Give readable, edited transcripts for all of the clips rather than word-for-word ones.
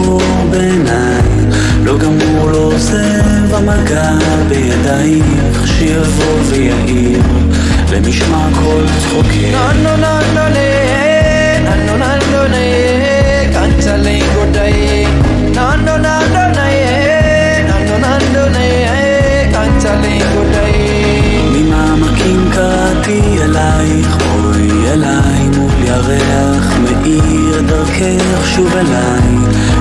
אור בעיניי, לא גמור לא עוזב המגע בידייך, שיבוא ויעיר למשמע כל צחוקך. ננו ננו ננו ננו קנצלי גודאי, ננו ננו ננו ננו קנצלי גודאי. ממעמקים קראתי אלייך, אוי אליי מול ירח מאיר דרכך שוב אליי,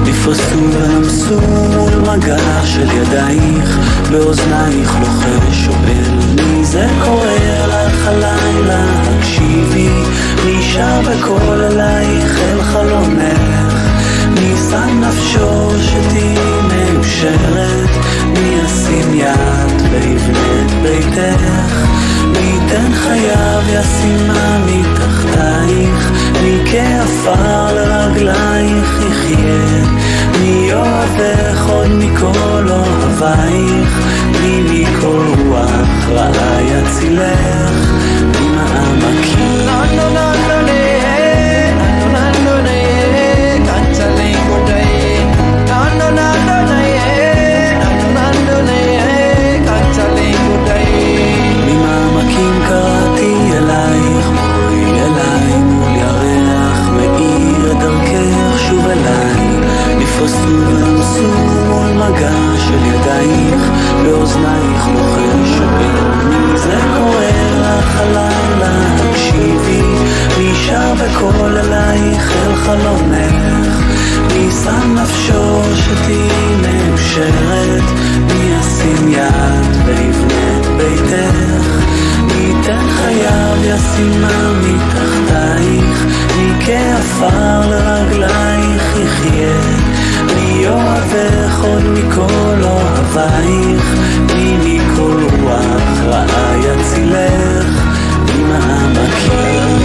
נפרסו ונמסו מול מגע של ידייך, באוזנייך לוחש שואל מי זה קורא לך הלילה, הקשיבי מי שר בקול אלייך אל חלומך, מי שם נפשו שתהי מאושרת, מי ישים יד ויבנה את ביתך, מי ייתן חייו ישימה מתחתייך, מי כעפר לרגלייך יחיה, מי יאהבך עוד מכל אוהבייך, מי מכל רוח רעה יצילך ממעמקים. ננו ננו ננו ננו קנצלי גודאי, ננו ננו ננו ננו קנצלי גודאי. ממעמקים קראתי אלייך, אוי אליי מול ירח מאיר דרכך שוב אליי, נפרסו ונמסו מול מגע של ידייך, באוזנייך לוחש שואל מי זה קורא לך הלילה, הקשיבי מי שר בקול אלייך אל חלומך, מי שם נפשו שתהי מאושרת, מי ישים יד ויבנה את ביתך, מי ייתן חייו ישימה מתחתייך, מי כעפר לרגלייך יחיה, מי יאהבך עוד מכל אוהבייך, מי מכל רוח רעה יצילך ממעמקים.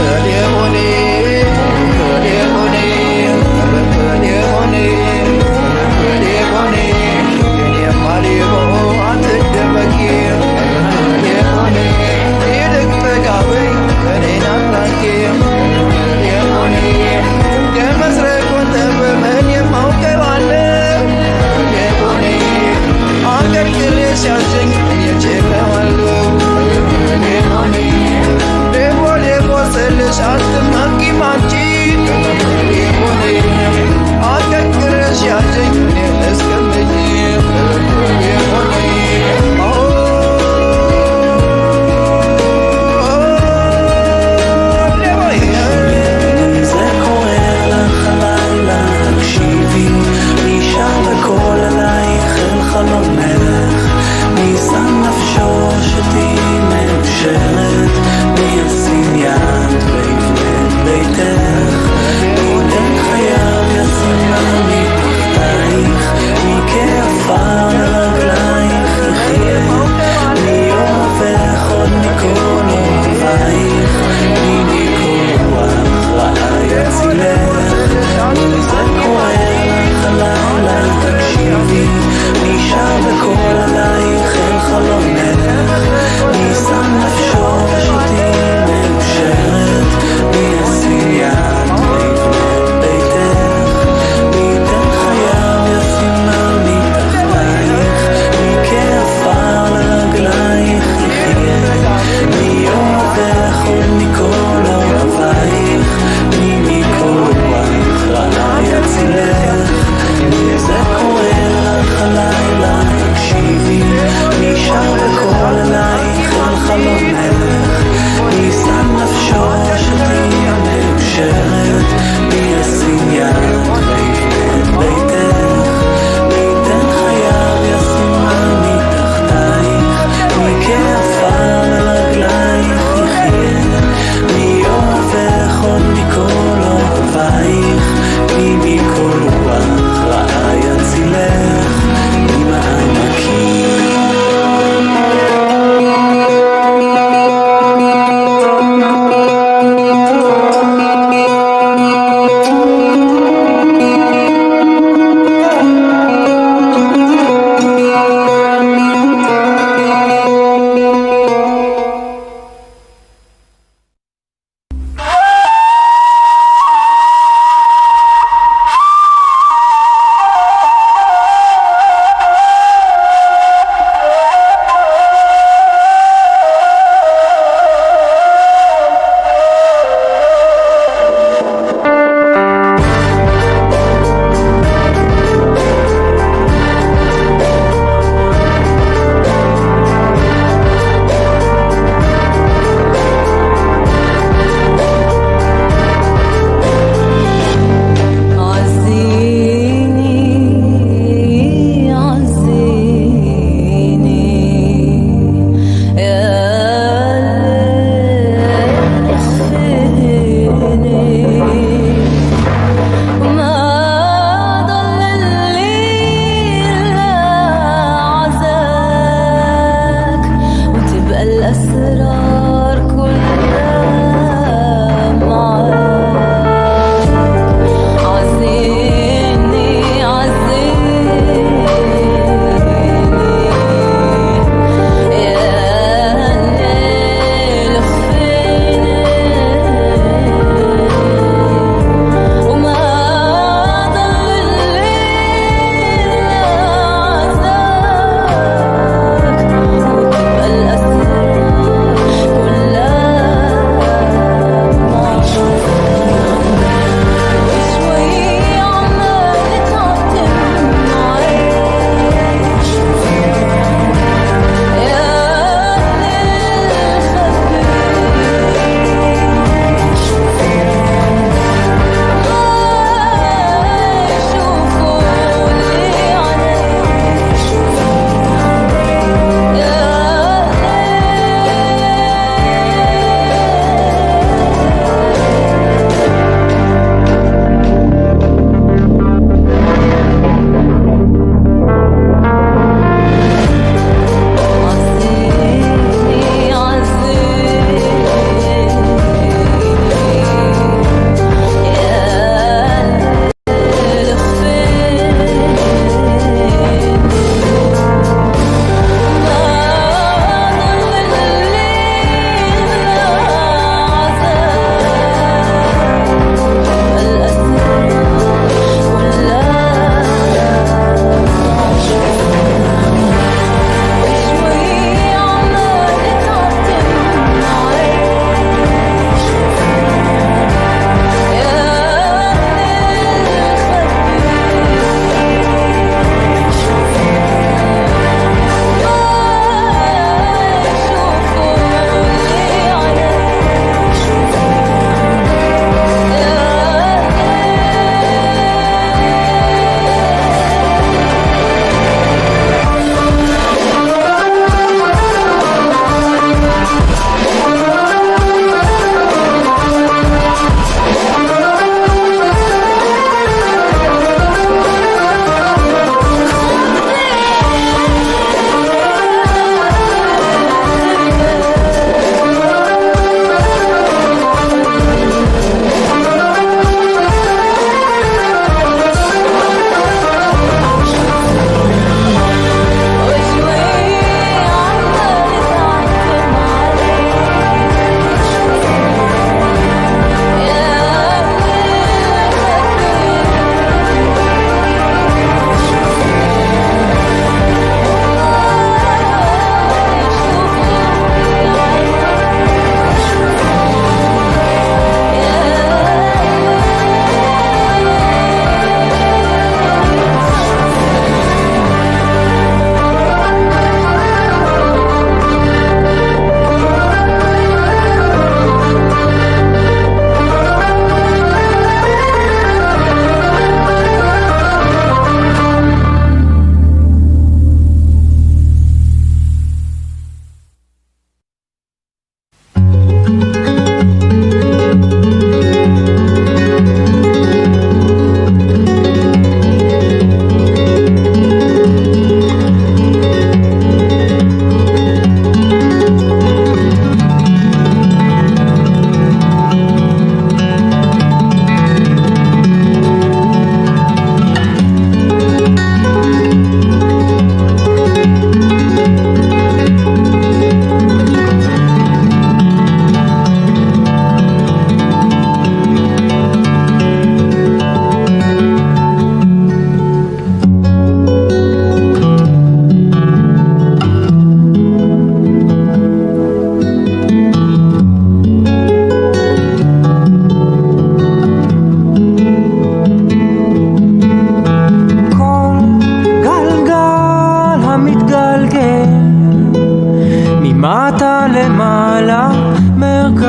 מי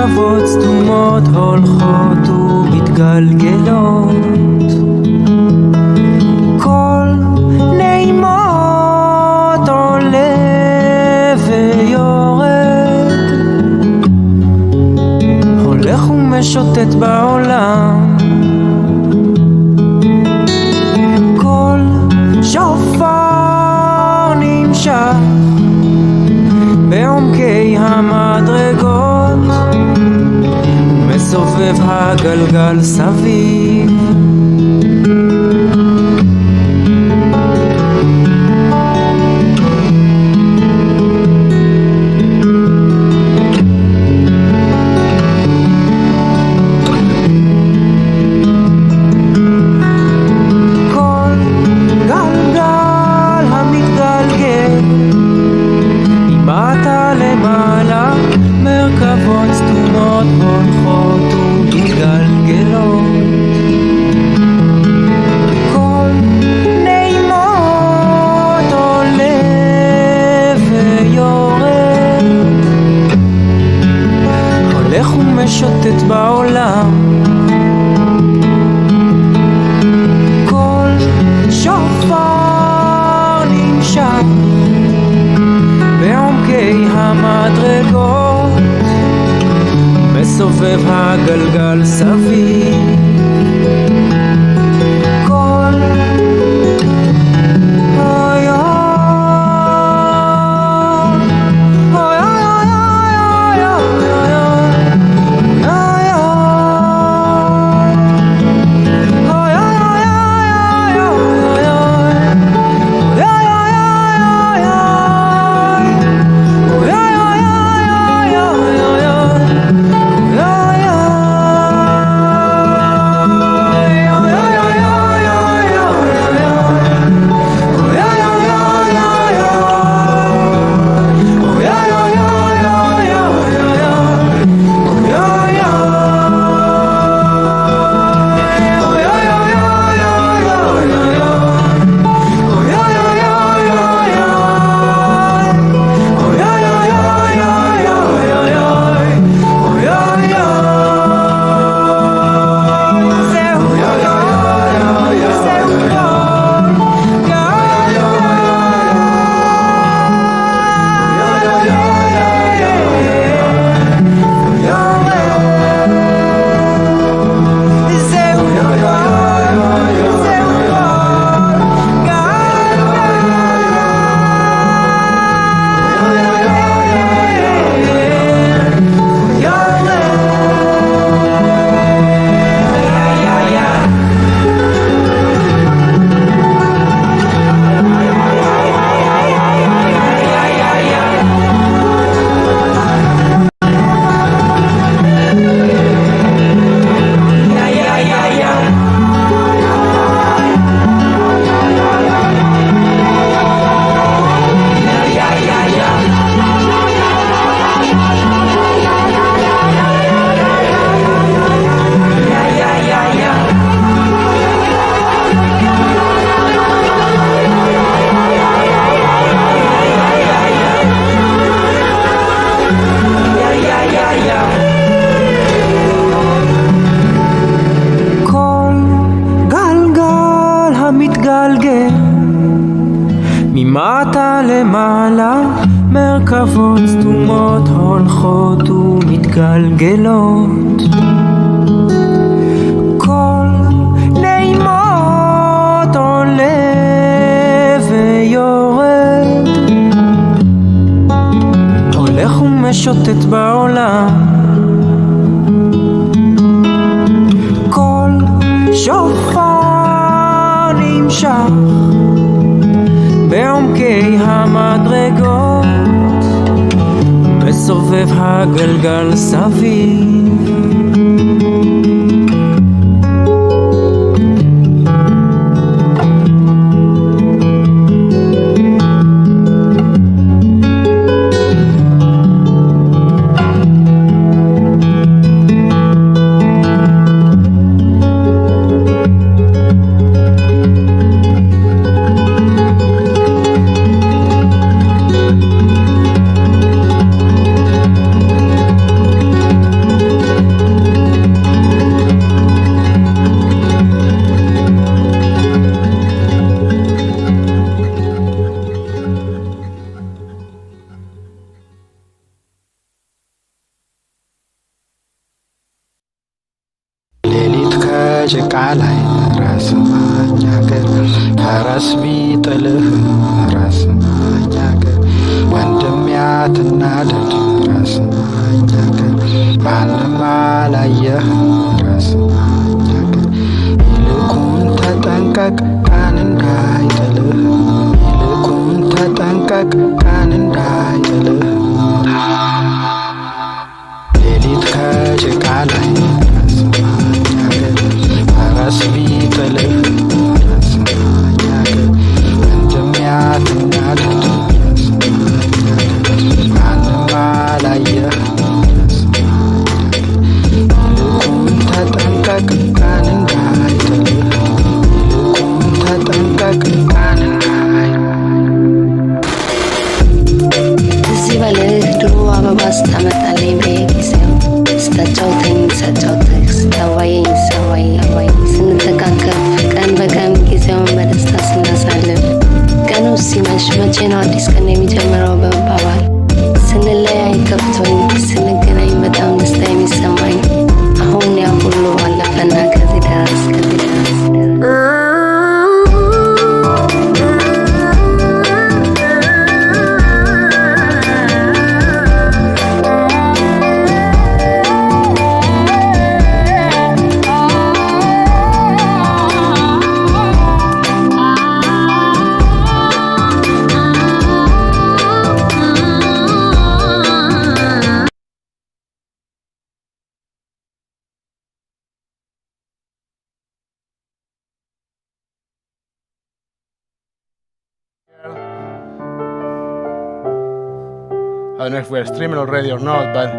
מרכבות סתומות הולכות ומתגלגלות, כל נעימות עולה ויורד, הולך ומשוטט בעולם, כל שופר נמשך בעומקי המדרגות, מסובב הגלגל סביב. משוטט בעולם, כל שופר נמשך בעומקי המדרגות, מסובב הגלגל סביב. ממטה למעלה מרכבות סתומות הולכות ומתגלגלות, כל נעימות עולה ויורד, הולך ומשוטט בעולם, כל שופר נמשך בעומקי המדרגות, מסובב הגלגל סביב. ከጭቃ ላይ ራስ ማኛገር ፈረስ ቢጥልህ ራስ ማኛገር ወንድም ያትናደድ ራስ ማኛገር ማንም አላየህ ራስ ማኛገር ይልቁን ተጠንቀቅ ቀን እንዳይጥልህ ይልቁን ተጠንቀቅ ቀን እንዳይጥልህ ሌሊት ከጭቃ ላይ ራስ ማኛገር ፈረስ ቢጥልህ ራስ ማኛገር ወንድም ያትናደድ ራስ ማኛገር ማንም አላየህ ራስ ማኛገር ይልቁን ተጠንቀቅ ቀን እንዳይጥልህ ይልቁን ተጠንቀቅ ቀን እዚህ በልህ ድሮ አበባ ስታመጣልኝ በየጊዜው ስታጫውተኝ ሳጫውትህ ስታዋየኝ ሳዋይ ስንተቃቀፍ ቀን በቀን ጊዜውን በደስታ ስናሳልፍ ቀኑ ሲመሽ መቼ ነው አዲስ ቀን የሚጀምረው በመባባል ስንለያይ ከፍቶኝ ስንገናኝ በጣም ደስታ የሚሰማኝ አሁን ያ ሁሉ አለፈና ከዚህ ደረስ I don't know if we're streaming already or not, but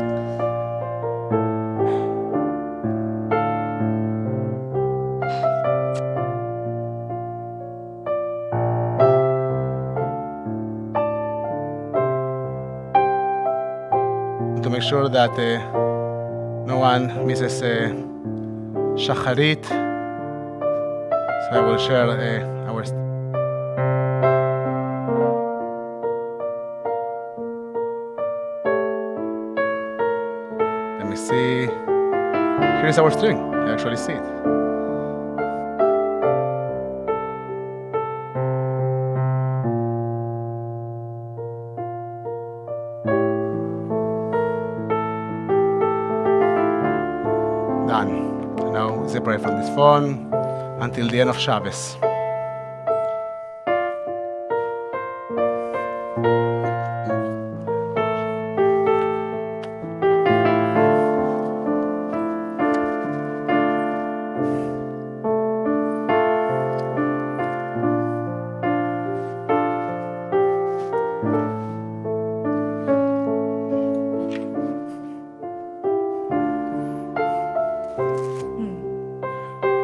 to make sure that no one misses Shacharit, so I will share our see. Here is our string. You actually see it. Done. Now separate from this phone until the end of Shabbos.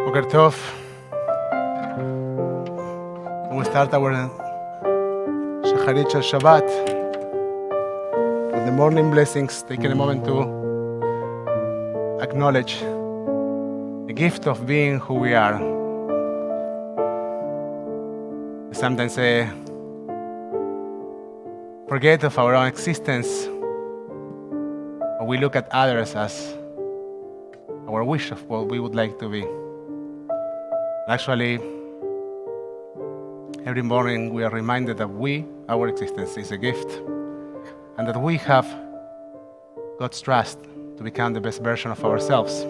Boker Tov. We start our Shacharit Shel Shabbat with the morning blessings, taking a moment to acknowledge the gift of being who we are. We sometimes forget of our own existence, or we look at others as our wish of what we would like to be. Actually, every morning we are reminded that our existence is a gift, and that we have God's trust to become the best version of ourselves.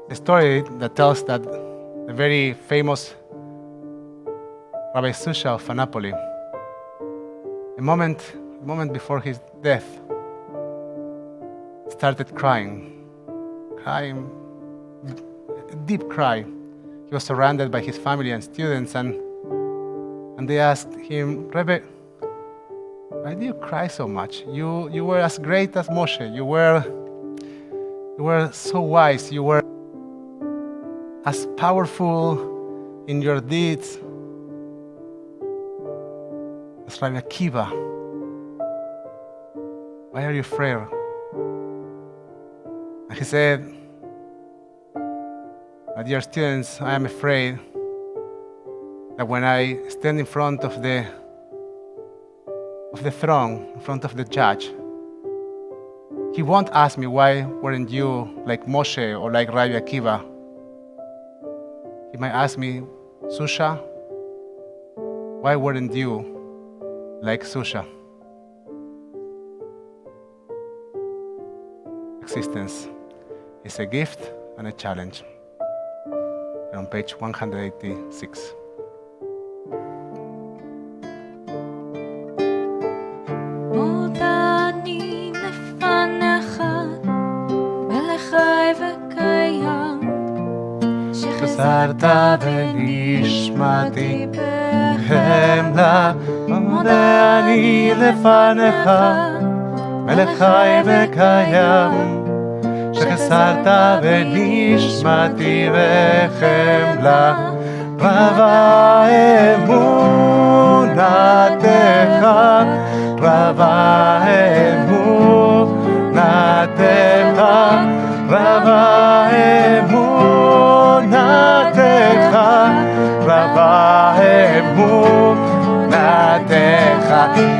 A story that tells that the very famous Rabbi Susha of Annapolis, a moment before his death, started crying, a deep cry. He was surrounded by his family and students, and they asked him, Rebbe, why do you cry so much? You were as great as Moshe. You were so wise. You were as powerful in your deeds as Rabbi Akiva. Why are you afraid? And he said, my dear students, I am afraid that when I stand in front of the throne, in front of the judge, He won't ask me, why weren't you like Moshe or like Rabbi Akiva? He might ask me, Susha, why weren't you like Susha? Existence is a gift and a challenge. We're on page 186. מודעני לפניך, מלך חי וקיים, שחזרת ונשמתי בחמלה. מודעני לפניך, מלך חי וקיים, שחסרת ונשמתי בחמלה. רבה אמונתך, רבה אמונתך, רבה אמונתך, רבה אמונתך.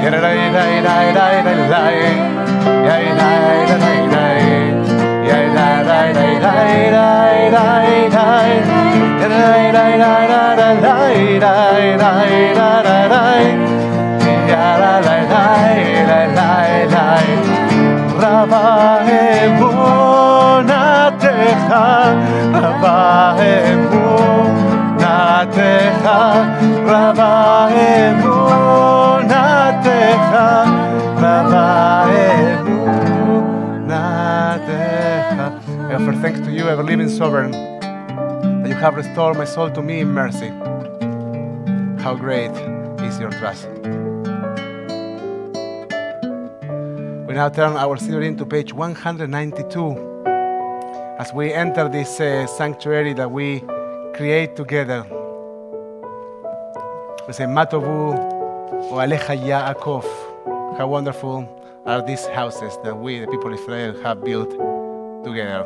יאללה יאללה יאללה יאללה רבה אמונתך, רבה אמונתך, רבה אמונתך, רבה אמונתך. I offer thanks to you, ever-living sovereign, that you have restored my soul to me in mercy. How great is your trust. We now turn our study to page 192 as we enter this sanctuary that we create together. We say, Matovu o Alecha Yaakov. How wonderful are these houses that we, the people of Israel, have built together.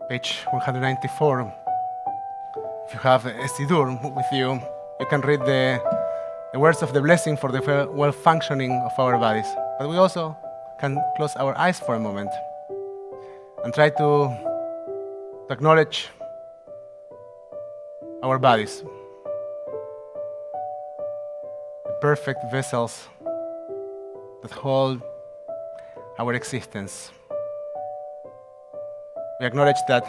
Page 194. If you have a Siddur with you, you can read the words of the blessing for the well-functioning of our bodies. But we also can close our eyes for a moment and try to acknowledge our bodies, the perfect vessels that hold our existence. We acknowledge that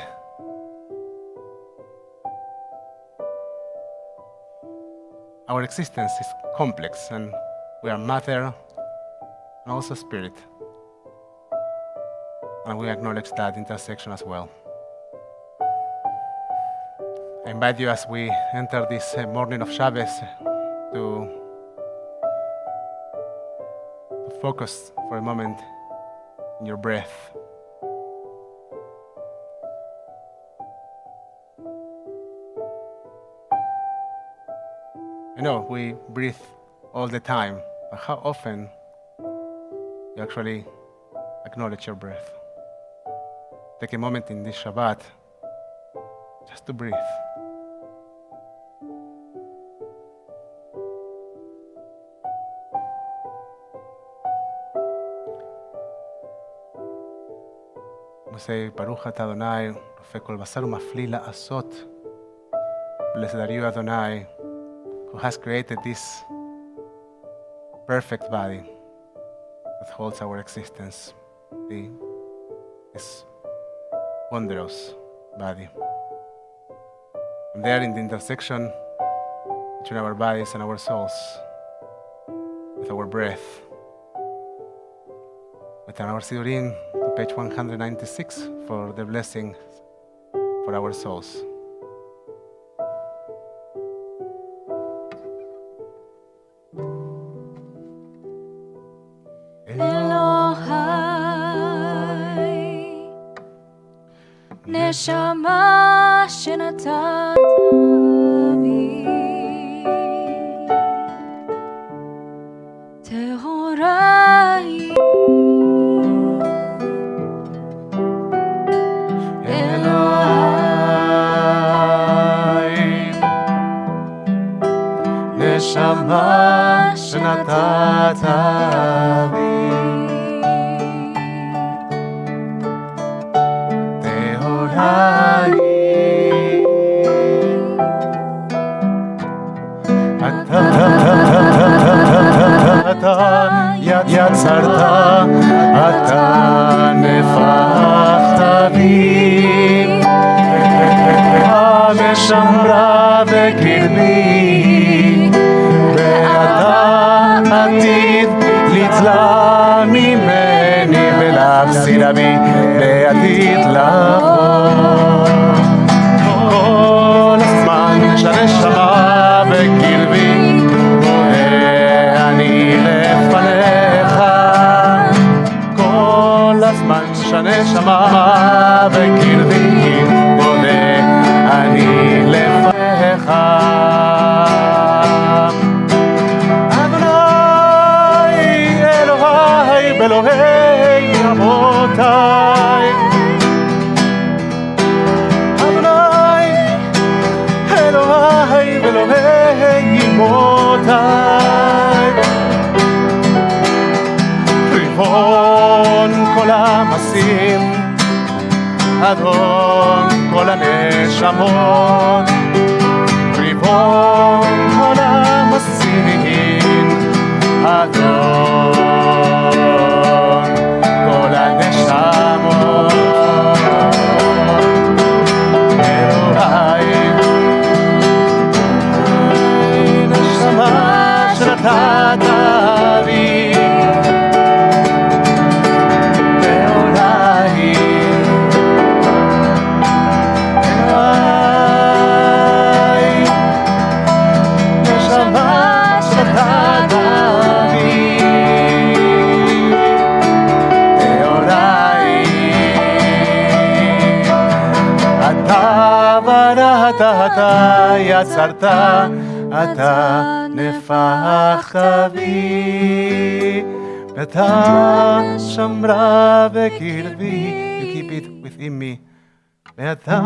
our existence is complex and we are matter and also spirit. And we acknowledge that intersection as well. invite you as we enter this morning of Shabbat to focus for a moment in your breath. I know we breathe all the time, but how often you actually acknowledge your breath? Take a moment in this Shabbat just to breathe. We say, Baruch atah Adonai, rofeh kol basar umafli la'asot. Blessed are you, Adonai, who has created this perfect body that holds our existence, this wondrous body. And there in the intersection between our bodies and our souls, with our breath, we turn our Sidurim to page 196 for the blessing for our souls. נשמה שנתת בי, טהורה היא. אלוהי, נשמה שנתת בי, אתה יצרת, אתה נפחת בי, המשמרה בקרבי, ואתה עתיד לצלע ממני ולהחזיר בי לעתיד לבוא. כל הזמן שהנשמה בקרבי רואה אני לפניך, כל הזמן שהנשמה בקרבי רואה אני לפניך. אדוני אלוהי ואלוהי אבותיי, אדוני אלוהי ואלוהי אמותיי, ריבון כל המסים, אדון כל הנשמות, ריבון כל המסים, אדון כל הנשמות. אלוהי, נשמה שנתת בי, אלוהי, אלוהי, נשמה שנתת בי, אלוהי, אתה בראת, אתה יצרת, אתה נפחת בי, ואתה שמרה בקרבי. You keep it within me. ואתה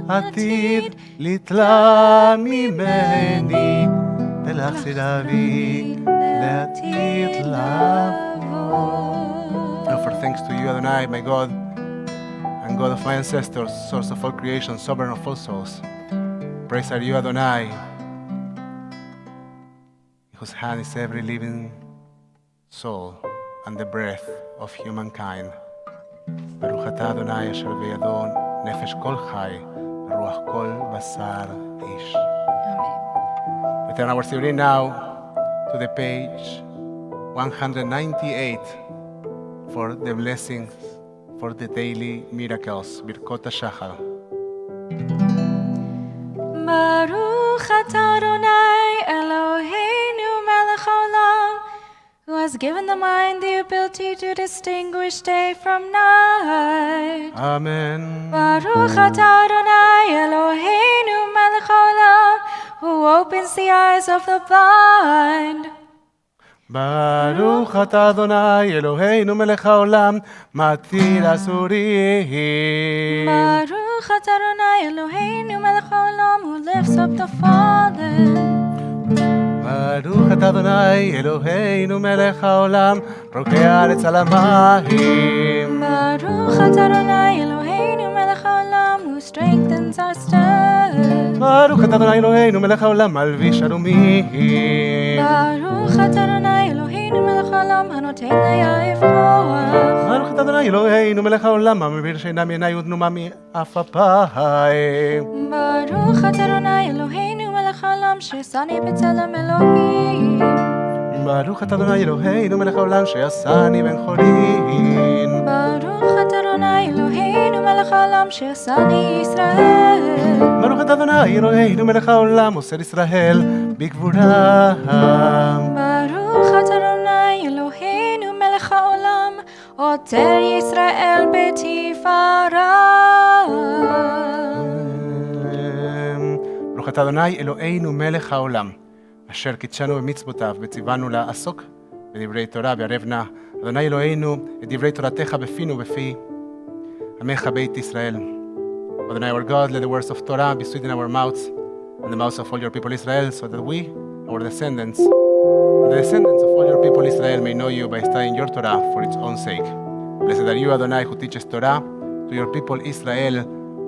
עתיד לתלה ממני ולהחזיר בי לעתיד לבוא. I offer thanks to you, Adonai, my God, and God of my ancestors, source of all creation, sovereign of all souls. Praise are you, Adonai, in whose hand is every living soul and the breath of humankind. Baruch atah Adonai asher beyado nefesh kol chai, ruach kol basar ish. We turn our Sidurim now to the page 198 for the blessings for the daily miracles, Birkot HaShachar. Baruch atah Adonai Eloheinu melech haolam, who has given the mind the ability to distinguish day from night. Amen. Baruch atah Adonai Eloheinu melech haolam, who opens the eyes of the blind. Baruch atah Adonai Eloheinu melech haolam, matir asurim. Baruch atah Adonai Eloheinu melech haolam, who lifts up the fallen. Baruch atah Adonai Eloheinu melech haolam, rokei haaretz al hamayim. Baruch atah Adonai Eloheinu melech haolam, who strengthens our steps. Baruch atah Adonai Eloheinu melech haolam, malvish arumim. Baruch atah Adonai Eloheinu melech haolam, hanoten li'ayif koach. Baruch atah Adonai Eloheinu melech haolam, המביר שאינם עיני ודמומה מעפעפיים. Baruch atah Adonai Eloheinu melech haolam, שעשני בצלם אלוהים. Baruch atah Adonai Eloheinu melech haolam, שעשני בן חורין. Baruch atah Adonai Eloheinu melech haolam, שעשני ישראל. Baruch atah Adonai Eloheinu melech haolam, עושה לישראל בגבורה. Baruch atah Adonai Eloheinu melech haolam, עוטר ישראל בתפארה. ברוך אתה אדוני אלוהינו מלך העולם, אשר קידשנו במצוותיו וציוונו לעסוק בדברי תורה וערב נא. אדוני אלוהינו את דברי תורתך בפינו ובפי עמך בית ישראל. Adonai our God, let the words of Torah be sweet in our mouths and the mouths of all your people Israel, so that we, our descendants, and the descendants of all your people Israel may know you by studying your Torah for its own sake. Blessed are you, Adonai, who teaches Torah to your people Israel.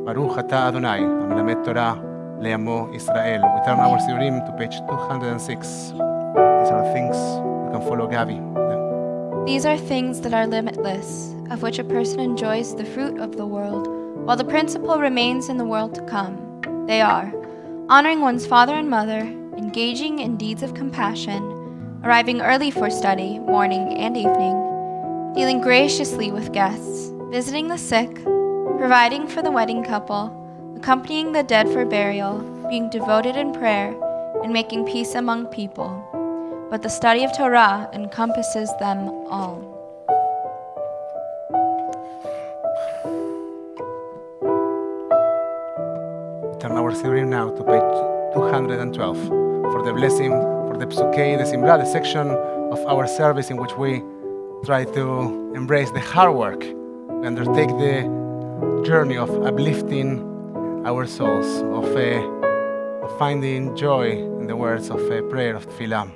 Baruch atah Adonai, המלמד תורה לעמו ישראל. We turn our siurim to page 206. These are the things you can follow Gavi. These are things that are limitless, of which a person enjoys the fruit of the world, while the principle remains in the world to come. They are honoring one's father and mother, engaging in deeds of compassion, arriving early for study, morning and evening, dealing graciously with guests, visiting the sick, providing for the wedding couple, accompanying the dead for burial, being devoted in prayer, and making peace among people. But the study of Torah encompasses them all. Turn our siurim now to page 212 for the blessing, for the psukei, the simra, the section of our service in which we try to embrace the hard work and undertake the journey of uplifting our souls, of finding joy in the words of prayer of tefillah.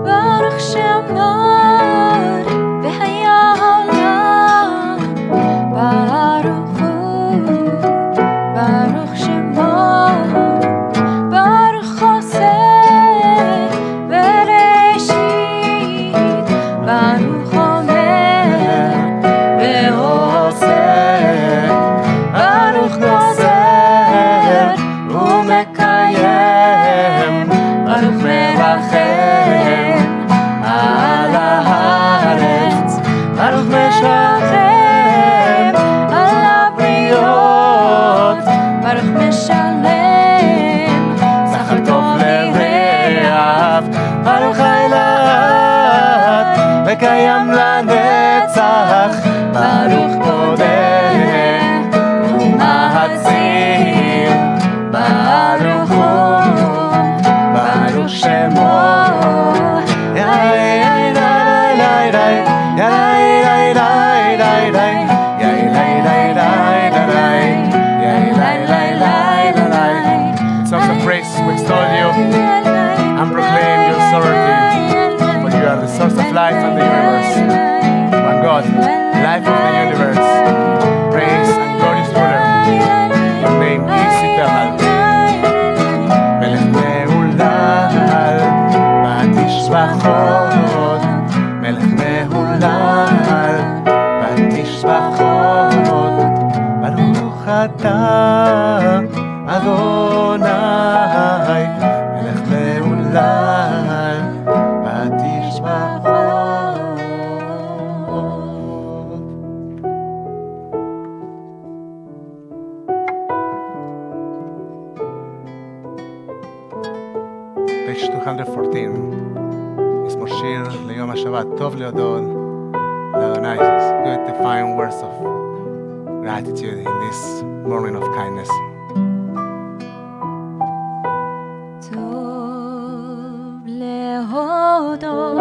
Baruch she'amar v'haya haolam, Baruch hu, Baruch shemo, Baruch choseh v'reshit, Baruch omer v'oseh, Baruch gozer u'mekayem, Baruch merachem על הארץ, ברוך משלם על הבריות, ברוך משלם זכר טוב לרעב, ברוך אליו וקיים לנצח, ברוך בודק ומציל, ברוך הוא, ברוך שמו. Songs of praise, we extol you and proclaim your sovereignty, for you are the source of life and the universe. One God, life of the universe, praise and glorious ruler, your name is eternal. מלך מהולל, בתשבחות, מלך מהולל, בתשבחות, ברוך אתה אדוני, מלך מהולל. 214. מזמור שיר ליום השבת, טוב להודות לאדוני. It's good to find words of gratitude in this morning of kindness. טוב להודות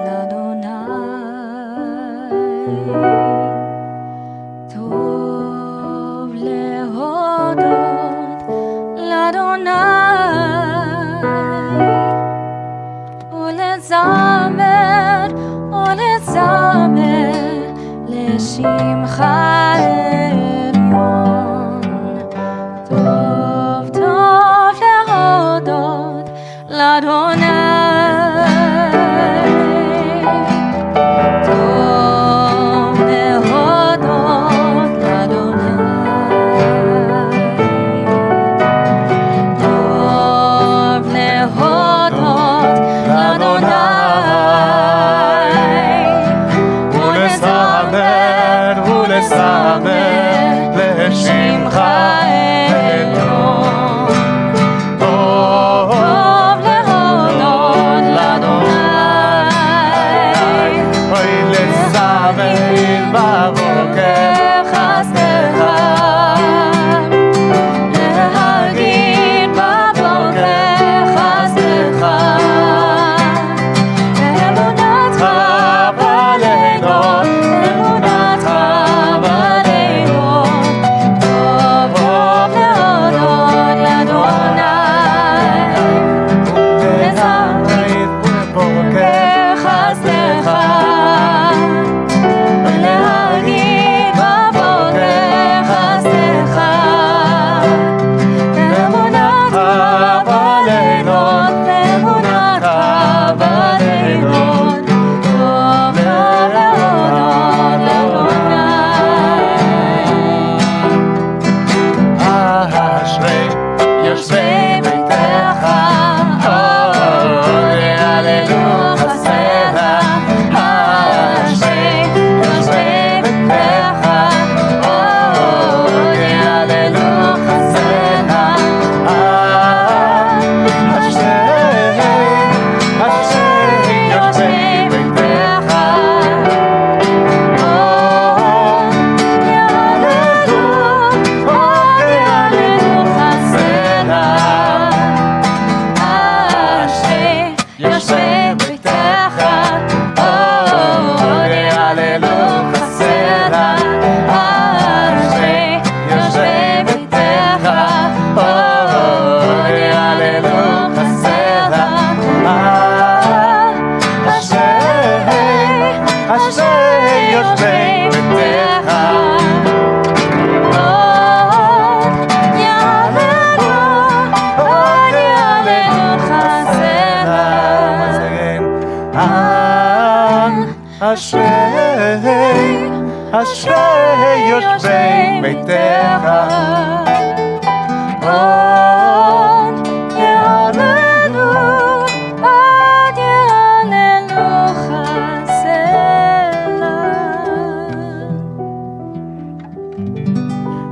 לאדוני, טוב להודות לאדוני, ולזמר לשמך עליון. טוב טוב להודות לאדוני, טוב להודות לאדוני, טוב להודות לאדוני, ולזמר לשמך עליון. טוב להודות לאדוני, אוי לזמר בבוקר חסדך, להגיד בבוקר חסדך, אמונתך בלילות, אמונתך בלילות. טוב טוב להודות לאדוני, ולזמר בבוקר חסדך, להגיד בבוקר חסדך, אמונתך בלילות, אמונתך בלילות. טוב טוב להודות לאדוני. אשרי יושבי ביתך, יהללו חסדך. אשרי יושבי ביתך, יהללו חסדך. אשרי יושבי ביתך, יהללו חסדך. אשרי יושבי ביתך, יהללו חסדך. אשרי יושבי ביתך, יהללו חסדך. אשרי יושבי ביתך, יהללו חסדך. אשרי יושבי ביתך, יהללו חסדך.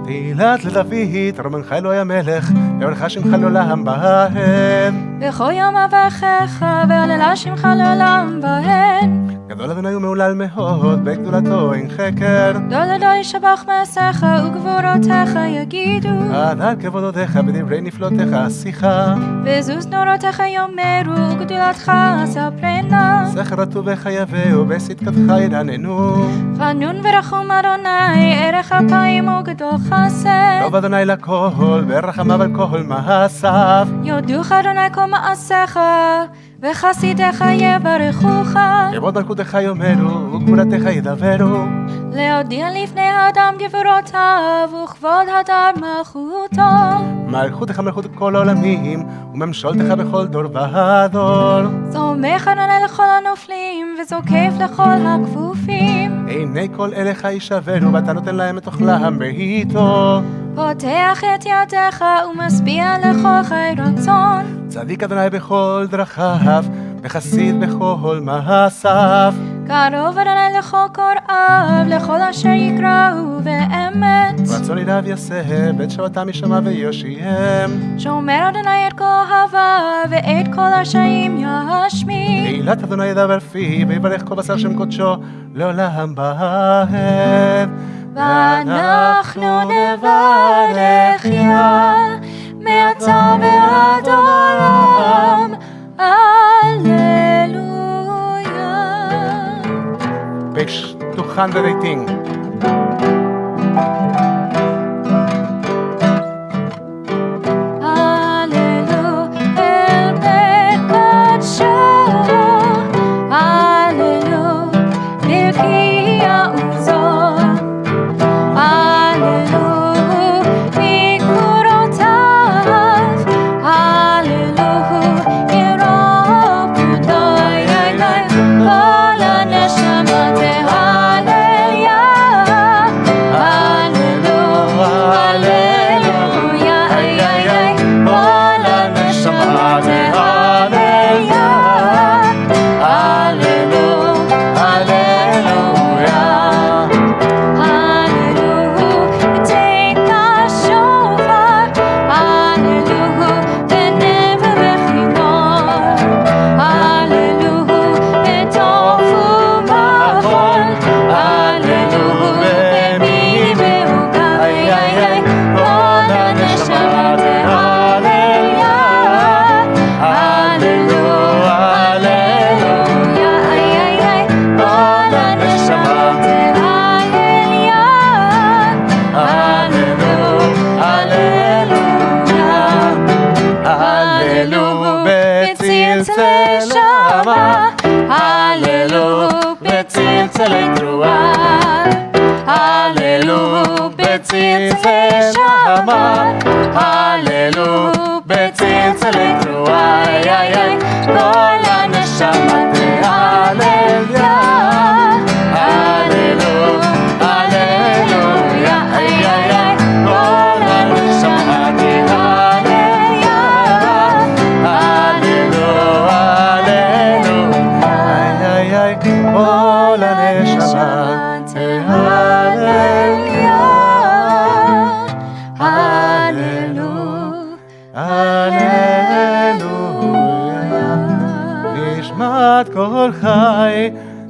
תהילת לדוד, רומנך אלוהי המלך, יברך שמך לעולם בהן. בכל יום אברכך, והללה שמך לעולם בהן. גדול אדוני ומהולל מאוד, בגדולתו אין חקר. גדול אדוני ישבח מעשיך, וגבורותיך יגידו. על כבודותיך בדברי נפלאותיך עשיך. וזוז נורותיך יאמרו, וגדולתך אספרנה. זכר טובך יביאו, בצדקתך ירננו. חנון ורחום אדוני, ערך אפיים וגדול חסד. טוב אדוני לכל, ורחמיו על כל מעשיו. יודוך אדוני כל מעשיך, וחסידיך יברכוך. כבוד מלכותך יאמרו, וגבורתך ידברו. להודיע לפני האדם גבורותיו, וכבוד הדר מלכותו. מלכותך מלכות כל העולמים, וממשלתך בכל דור ודור. סומך אדוני לכל הנופלים, וזוקף לכל הכפופים. עיני כל אליך ישברו, ואתה נותן להם את אוכלם בעיתו. פותח את ידיך, ומשביע לכל חי רצון. צדיק אדוני בכל דרכיו, וחסיד בכל מעשיו. קרוב אדוני לכל קוראיו, לכל אשר יקראו באמת. רצון ידב יסב, בית שבתם ישמע ויושיעם. שומר אדוני את כוכבה, ואת כל הרשעים ישמיד. תהילת אדוני ידבר פיו, ויברך כל בשר שם קודשו, לעולם באב. ואנחנו נברך יה, מעתה ועד עולם. הללויה. Page 218.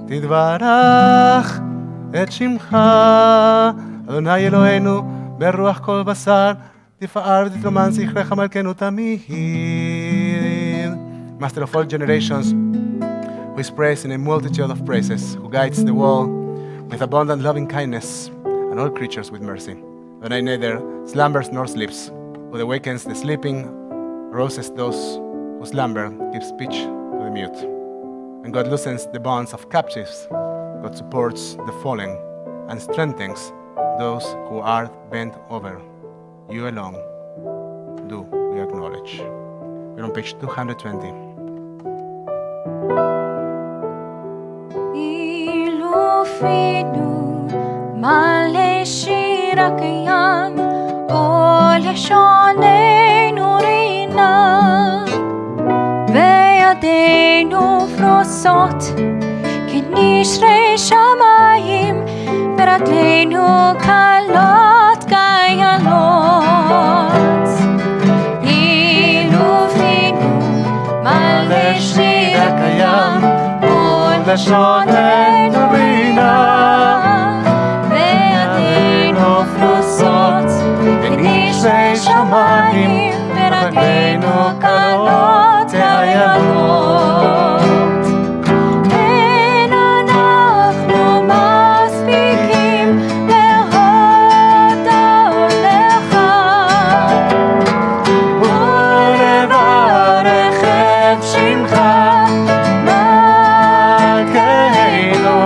תתברך את שמך, אדוני אלוהינו, ברוח כל בשר, תפאר ותתרומן זכרך מלכנו תמיד. Master of all generations, who is praised in a multitude of praises, who guides the world with abundant loving kindness, and all creatures with mercy. Adonai neither slumbers nor sleeps, who awakens the sleeping, rouses those who slumber, gives speech to the mute. And God loosens the bonds of captives. God supports the fallen and strengthens those who are bent over. You alone do we acknowledge. We're on page 220. Ilufinu male shira kayam ol yashonenu rina וידינו פרוסות כנשרי שמיים ורגלינו קלות קיילות. אילופינו מלא שיר הקיים ולשוננו רינה וידינו פרוסות כנשרי שמיים ורגלינו קלות קיילות. אין אנחנו מספיקים להודות לך ולברך את שמך מלכנו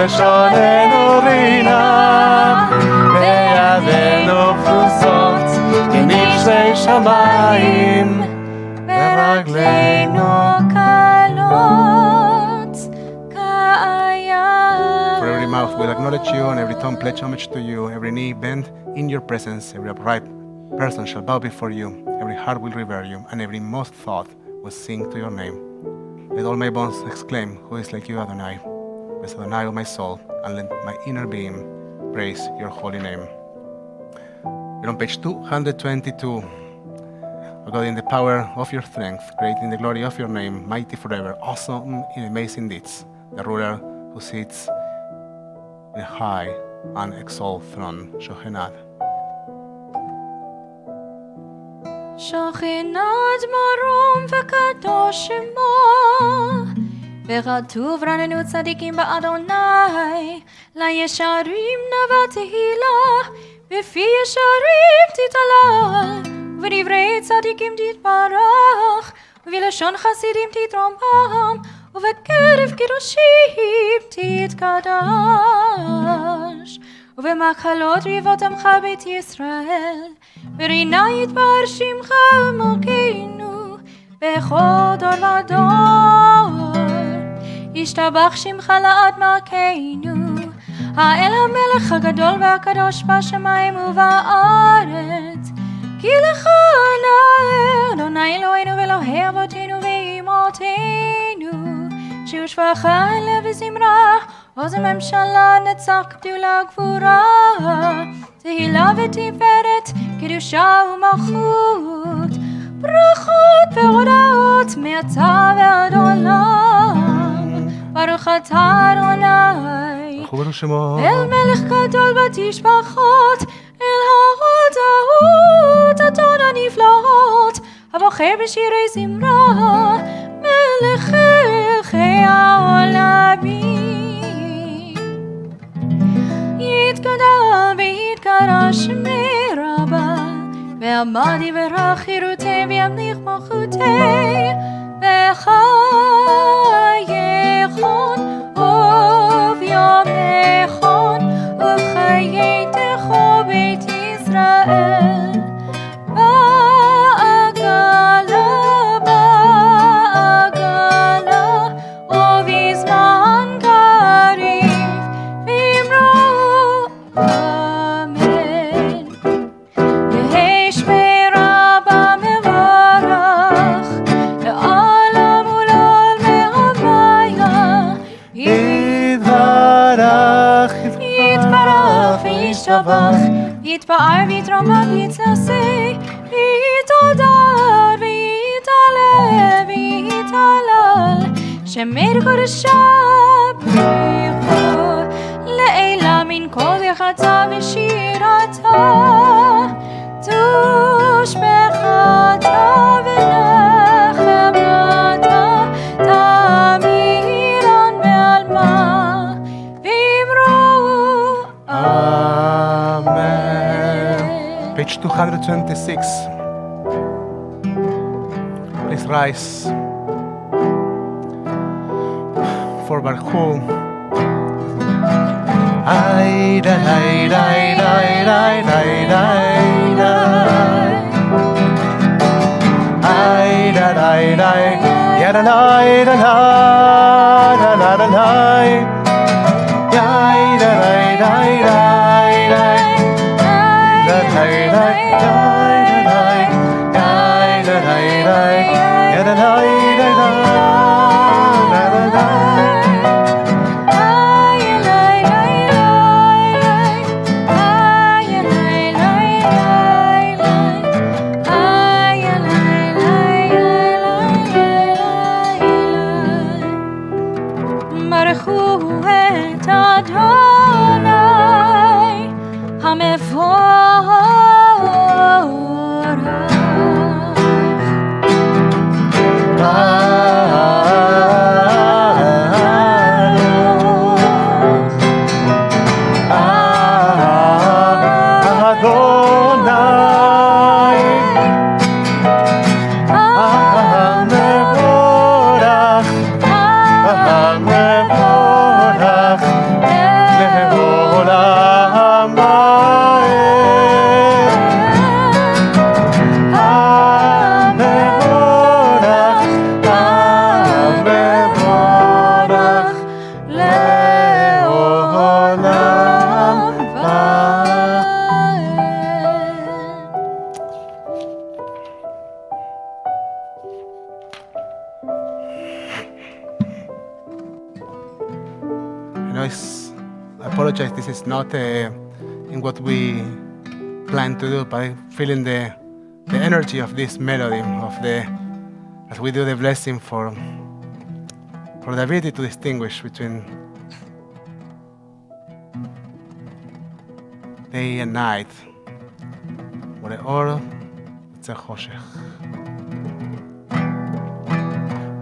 ולשוננו רינה, וידינו פרוסות כנשרי שמיים, ורגלינו קלות כאייל. For every mouth will acknowledge you, and every tongue pledge homage to you. Every knee bend in your presence, every upright person shall bow before you. Every heart will revere you, and every most thought will sing to your name. Let all my bones exclaim, who is like you, Adonai? Bless Adonai, O my soul, and let my inner being praise your holy name. We're on page 222. O God, in the power of your strength, great in the glory of your name, mighty forever, awesome in amazing deeds, the ruler who sits in a high and exalted throne, Shochenad. שוכנת מרום וקדוש שמו, וכתוב רננו צדיקים באדוני, לישרים נבע תהילה, בפי ישרים תתהלל, ובדברי צדיקים תתברך, ובלשון חסידים תתרומם, ובקרב קדושים תתקדש. ובמקהלות ריבות עמך בית ישראל, ורינה יתבהר שמך מלכנו, בכל דור ודור. ישתבח שמך לעד מלכנו, האל המלך הגדול והקדוש בשמיים ובארץ. כי לך נאה אדוני אלוהינו ואלוהי אבותינו ואמותינו, שהושבחה לב וזמרה, עוז הממשלה נצח גדולה גבורה, תהילה ותפארת, קדושה ומלכות, ברכות והודאות מעתה ועד עולם. ברוך אתה אדוני, אל מלך גדול בתשבחות, אל ההודאות אדון הנפלאות, הבוחר בשירי זמרה, מלך חלקי העולמים. יתגדל ויתקרא שמי רבה, ועמד יברך חירותי וימליך מלכותי, וחייכון וביומכון ובחיי תכו בית ישראל. בעגלה ובזמן קריב ואמרו אמן. יהי שמי רבה מברך לעולם ולעולמי הוויה. יתברך וישתבח, יתפאר ויתרומם ויתנשא, ויתהדר ויתעלה ויתהלל, שמי קודשה בריחו לעילה מן כל יחצה ושירתה, תושבחתה ונחמתה, תמירן בעלמה, ואמרו Amen. Page 226. Please rise for Baruch. Ay, da, ay, da, ay, da, ay, da, ay, da, ay, da, ay, da, ay, ya, da, ay, da, da, da, da, da, da, ya, ay, da, ay, da, ay, da, ay, da, da, ay, da, ay, da, ay, da, ya, da, ay, da, da. I apologize, this is not in what we plan to do, but I'm feeling the energy of this melody, as we do the blessing for the ability to distinguish between day and night, ולאור יצא חושך.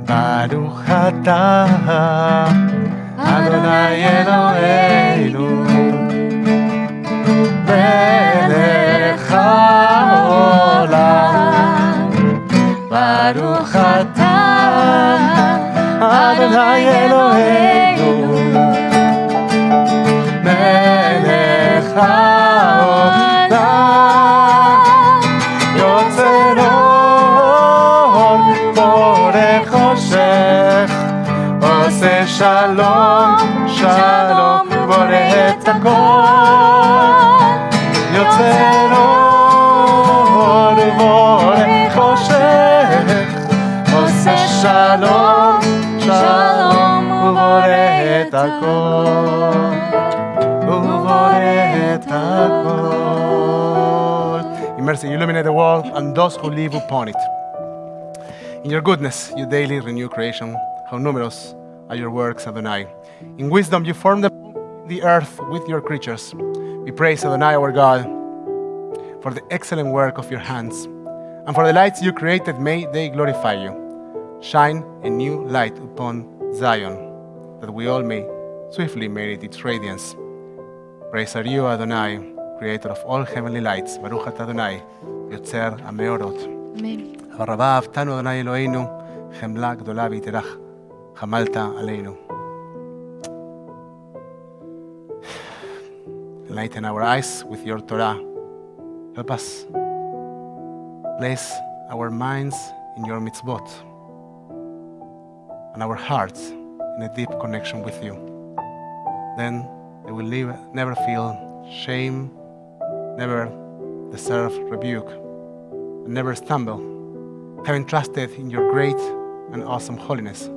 ברוך אתה, אדוני אלוהינו, מלך העולם. ברוך אתה, אדוני אלוהינו, מלך העולם. יוצר אור, בורא חושך, עושה שלום, שלום, בורא את הכל. יוצר אור, בורא חושך, עושה שלום, שלום, ובורא את הכל. ובורא את הכל. In mercy, you illuminate the world and those who live upon it. In your goodness, you daily renew creation. How numerous are your works, Adonai. In wisdom, you form the earth with your creatures. We praise Adonai, our God, for the excellent work of your hands. And for the lights you created, may they glorify you. Shine a new light upon Zion, that we all may swiftly merit its radiance. Praise are you, Adonai, creator of all heavenly lights. Baruch atah Adonai, יוצר המאורות. Amen. הרבה אהבתנו, אדוני אלוהינו, חמלה גדולה ויתרך, חמלת עלינו. Enlighten our eyes with your Torah. Help us place our minds in your mitzvot and our hearts in a deep connection with you. Then they will never feel shame, never deserve rebuke, and never stumble. Having trusted in your great and awesome holiness,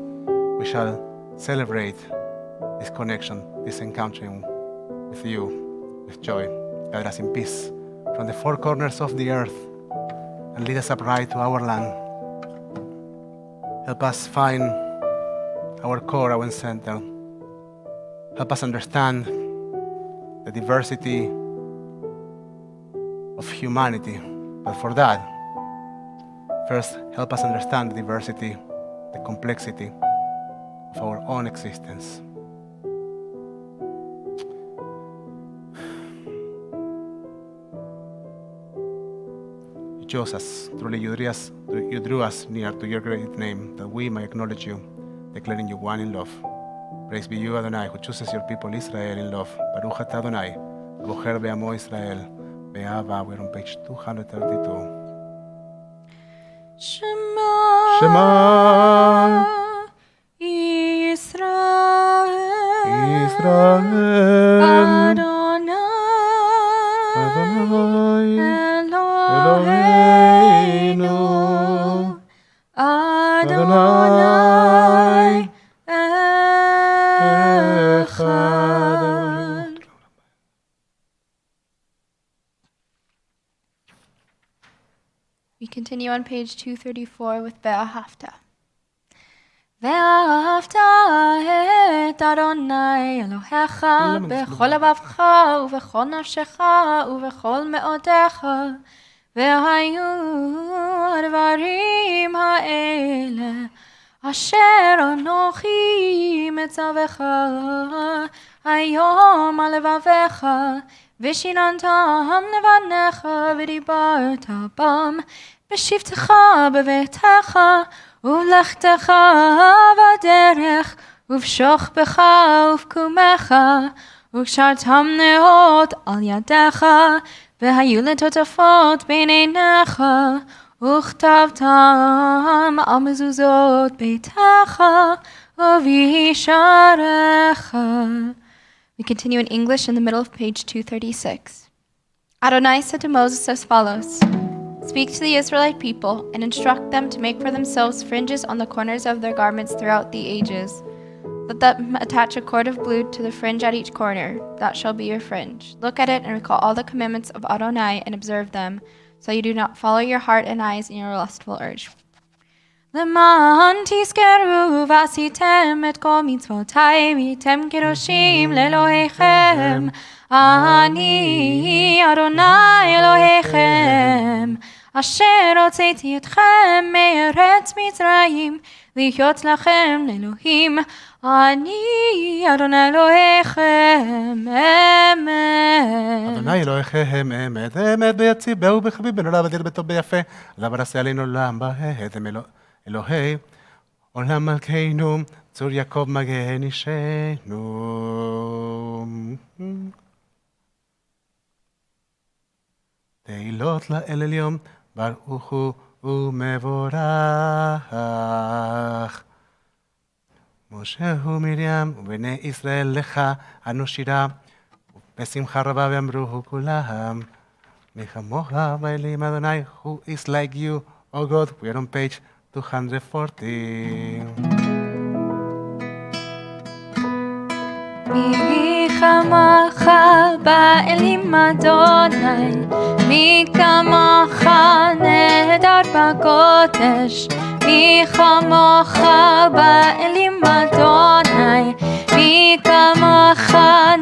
we shall celebrate this connection, this encountering with you with joy. Gather us in peace from the four corners of the earth and lead us upright to our land. Help us find our core, our center. Help us understand the diversity of humanity. But for that, first, help us understand the diversity, the complexity of our own existence. You chose us, truly you drew us near to your great name, that we may acknowledge you, declaring you one in love. Praise be you, Adonai, who chooses your people Israel in love. Baruch atah Adonai, הבוחר בעמו ישראל, באהבה. We're on page 232. Shema, Shema Yisrael, Israel, Adonai, Adonai, Eloheinu, Adonai, Echad. We continue on page 234 with Ve'ahavta. ואהבת את אדוני אלוהיך בכל לבבך ובכל נפשך ובכל מאודיך, והיו הדברים האלה אשר אנוכי מצווך היום על לבביך, ושיננתם לבניך ודיברת בם בשבתך בביתך ובלכתך בדרך ובשוכבך ובקומך, וקשרתם נאות על ידיך, והיו לטוטפות בין עיניך, וכתבתם על מזוזות ביתך ובישעריך. We continue in English in the middle of page 236. Adonai said to Moses as follows: Speak to the Israelite people and instruct them to make for themselves fringes on the corners of their garments throughout the ages. Let them attach a cord of blue to the fringe at each corner. That shall be your fringe. Look at it and recall all the commandments of Adonai and observe them, so you do not follow your heart and eyes in your lustful urge. למען תזכרו ועשיתם את כל מצוותיי והייתם קדושים לאלוהיכם. אני אדוני אלוהיכם, אשר הוצאתי אתכם מארץ מצרים, להיות לכם לאלוהים. אני אדוני אלוהיכם, אמת. אדוני אלוהיכם אמת, אמת ביציבהו בחביב בן עולם בדין בטוב ביפה. עליו נעשה עלינו עולם בהתם אלוהי עולם מלכנו, צור יעקב מגן אישנו. תהילות לאל עליון, ברוך הוא ומבורך. משה ומרים ובני ישראל לך אנו שירה, בשמחה רבה ואמרו כולם, מי כמוך באלים אדוני, who is like you, O God. We are on page 240. מי כמוך באלים אדוני, מי כמוך נהדר בקודש, מי כמוך באלים אדוני, מי כמוך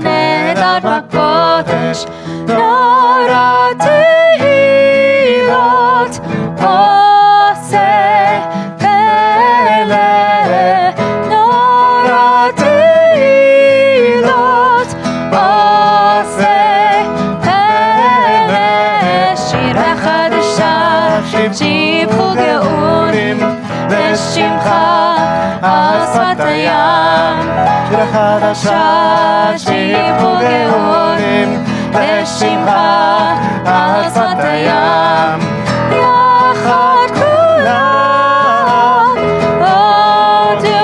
נהדר בקודש, נורא תהילות עושה פלא, נורא תהילות עושה פלא, שירה חדשה שיבחו גאונים לשמך על שפת הים, שירה חדשה שיבחו גאונים לשמך על שפת הים, יחד כולם הודו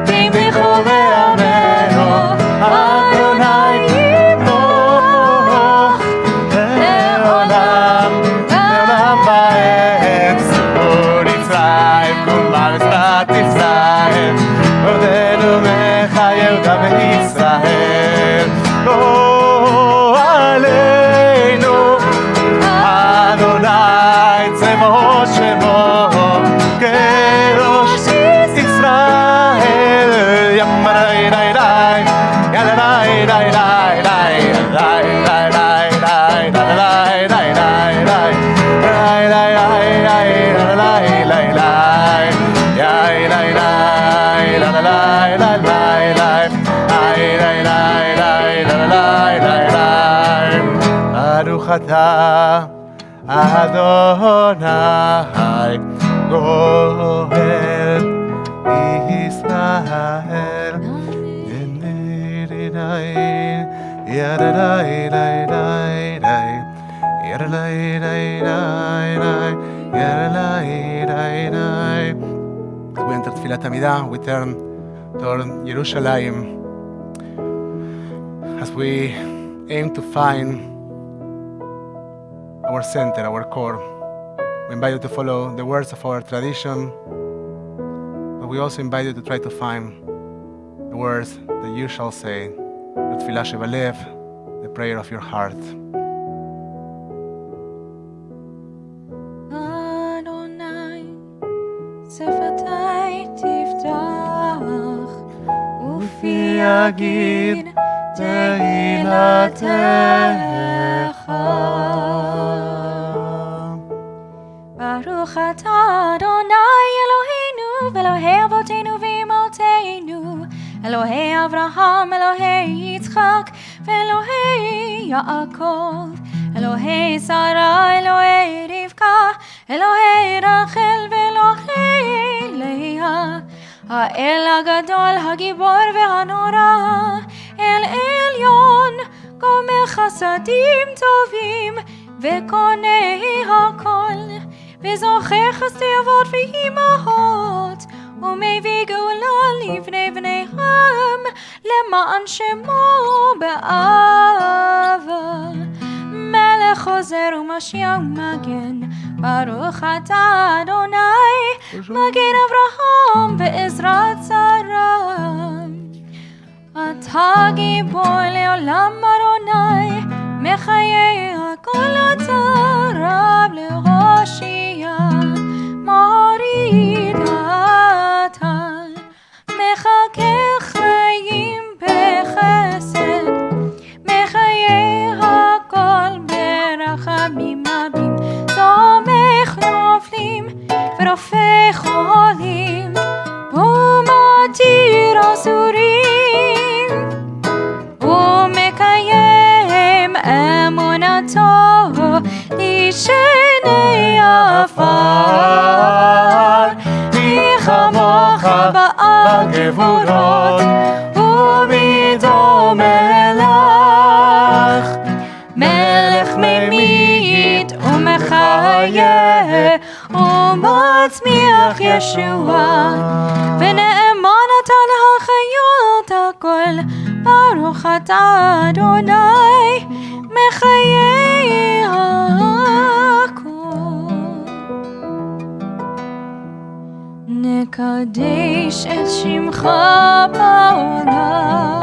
והמליכו ואמרו אדוני ימלוך לעולם לעולם בארץ. ציבור ישראל קום בארץ בת ישראל, עודנו מחיה יהודה וישראל. לא עלינו אדוני צבאות שמו, קדוש ישראל. ימרי די די ילדי די די די די די די די די די ברוך אתה אדוני גואל ישראל. As we enter תפילת עמידה, we turn toward Jerusalem as we aim to find our center, our core. We invite you to follow the words of our tradition, but we also invite you to try to find the words that you shall say, the tefillah shebalev, the prayer of your heart. אדוני, שפתי תפתח, ופי יגיד תהילתך. ברוך אתה אדוני אלוהינו ואלוהי אבותינו ואמותינו, אלוהי אברהם, אלוהי יצחק ואלוהי יעקב, אלוהי שרה, אלוהי רבקה, אלוהי רחל ואלוהי לאה, האל הגדול, הגיבור והנורא, אל עליון, גומר חסדים טובים וקונה הכל, וזוכר חסדי אבות ואימהות, ומביא גאולה לבני בניהם, למען שמו באהבה. מלך חוזר ומשיח ומגן, ברוך אתה אדוני, מגן אברהם בעזרת שרה. הגיבור לעולם ארוני, מחיי הכל אתה רב לראשיה, מוריד הטל, מחכה חיים בחסד, מחיי הכל ברחמים רבים, תומך נופלים ורופא חולים, ומתיר אסורים, ומקיים אמונתו לשני עפר. מי כמוך בעל גבורות ומדומה לך, מלך ממית ומחיה ומצמיח ישועה, ונאמן אתה להחיות הכל, ברוך אתה אדוני מחיי הכל. נקדש את שמך בעולם,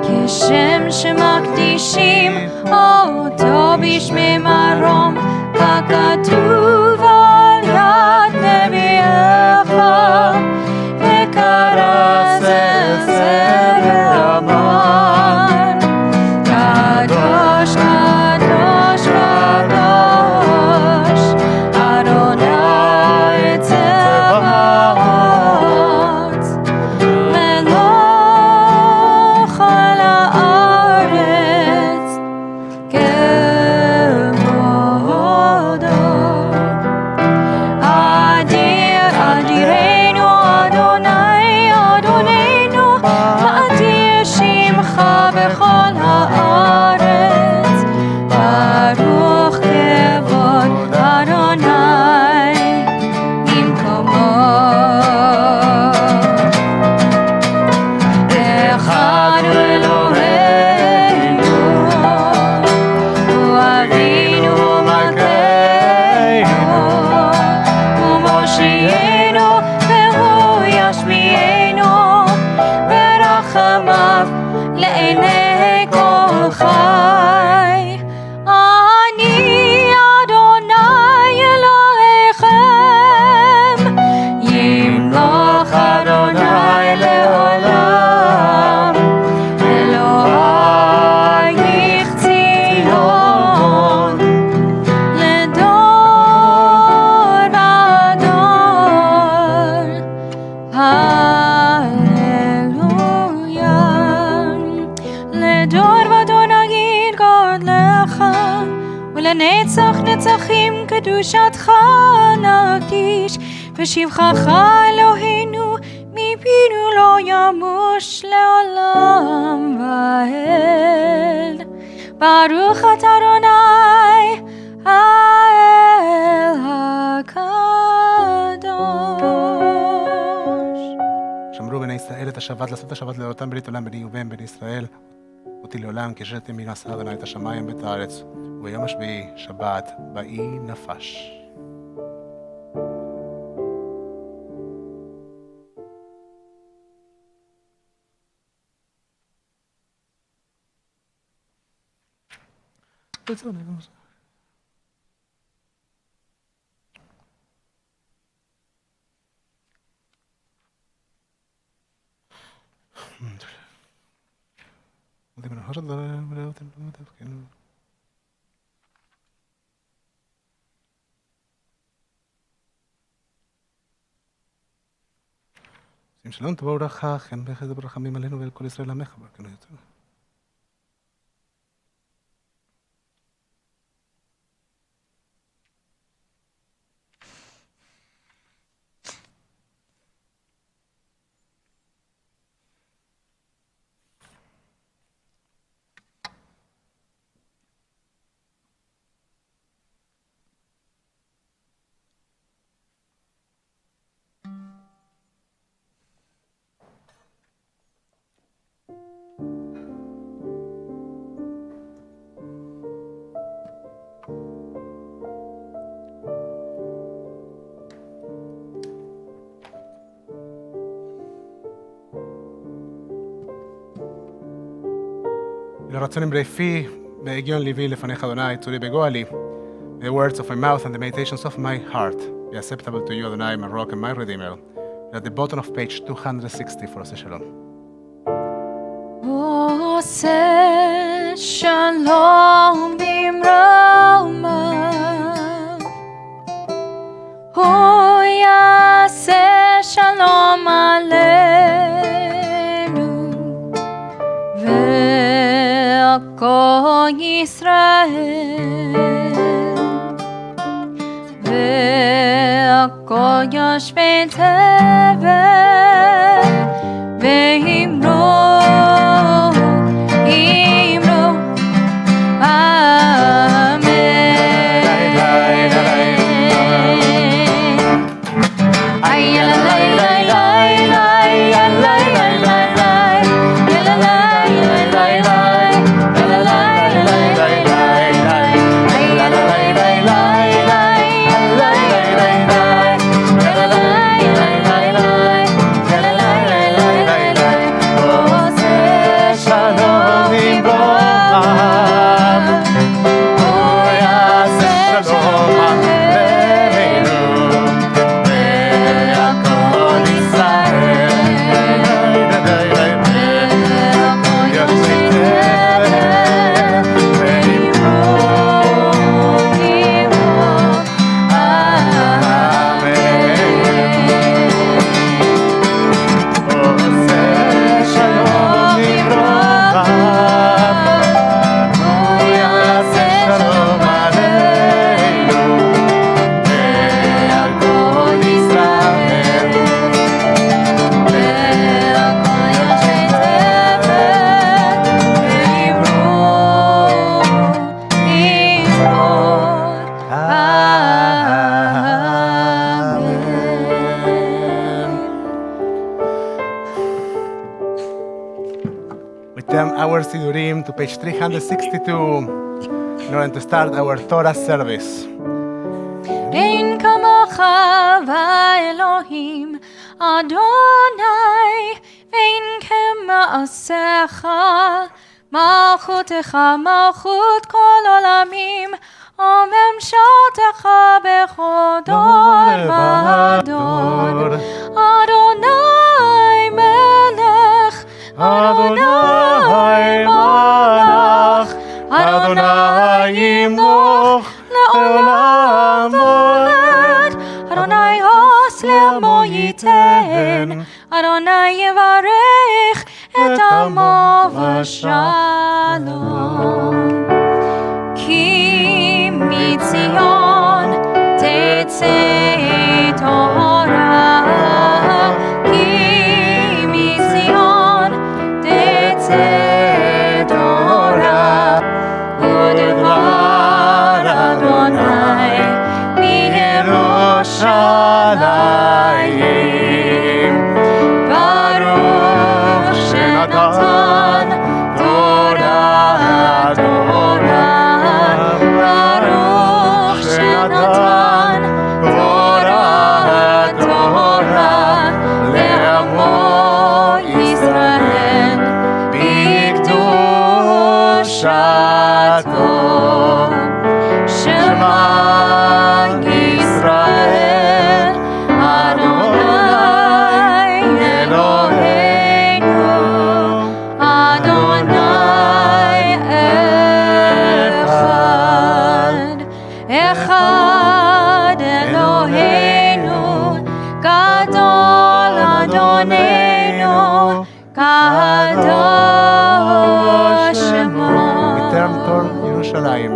כשם שמקדישים אותו בשמי מרום, ככתוב על יד נביאך, וקרא זלזל ואמר, קדוש קדוש קדוש אדוני צבאות, מלוך על הארץ כבודו. אדיר אדירנו אדוני אדוננו, מאדיר שמך בכל הארץ, ברוך כבוד אדוני במקומו. אחד הוא אלוהינו, הוא אבינו ומלכנו, הוא מושיענו והוא ישמיענו, ורחמיו לעיני כל חי. אני אדוני אלוהיכם, ימלוך אדוני לעולם, אלוהי ציון לדור ודור. הללויה. לדור ודור נגיד גודלך, ולנצח נצחים קדושתך נקדיש, ושבחך אלוהינו מפינו לא ימוש לעולם ועד. ברוך אתה אדוני האל הקדוש. שמרו בני ישראל את השבת, לעשות את השבת לאותם ברית עולם בני ובן בני ישראל, אותי לעולם כי שרתם מן עשה אדוני את השמיים ואת הארץ, וביום השביעי שבת באי נפש. שים שלום תבוא וברכה, חן וחסד וברחמים עלינו ועל כל ישראל עמך, ברכנו יותר. לרצונים ברפי, בהגיון ליבי לפניך אדוני, צורי בגואלי. The words of my mouth and the meditations of my heart be acceptable to you, Adonai, my rock and my redeemer. At the bottom of page 260 for us, Shalom. עושה שלום במרומה, הוא יעשה שלום עלינו ועל כל ישראל ועל כל יושבי תבל ואמרו Our Sidurim to page 362 in order to start our Torah service. אין כמוך ואלוהים אדוני ואין כמעשיך מלכותך מלכות כל עולמים וממשלתך בכל דור ודור אדוני מלך אדוני מלך אדוני ימלוך לעולם ועד אדוני עוש לעמו ייתן אדוני יברך את עמו ושלום כי מציון תצא תורה כי מציון תצא תורה ודבר אדוני מירושלים ברוך שנתן תורה תורה ברוך שנתן תורה תורה לעמו ישראל בקדושתו שמע ישראל אדוני אלוהינו אדוני אחד אלוהינו גדול אדוננו קדוש שמו בטרם תור ירושלים.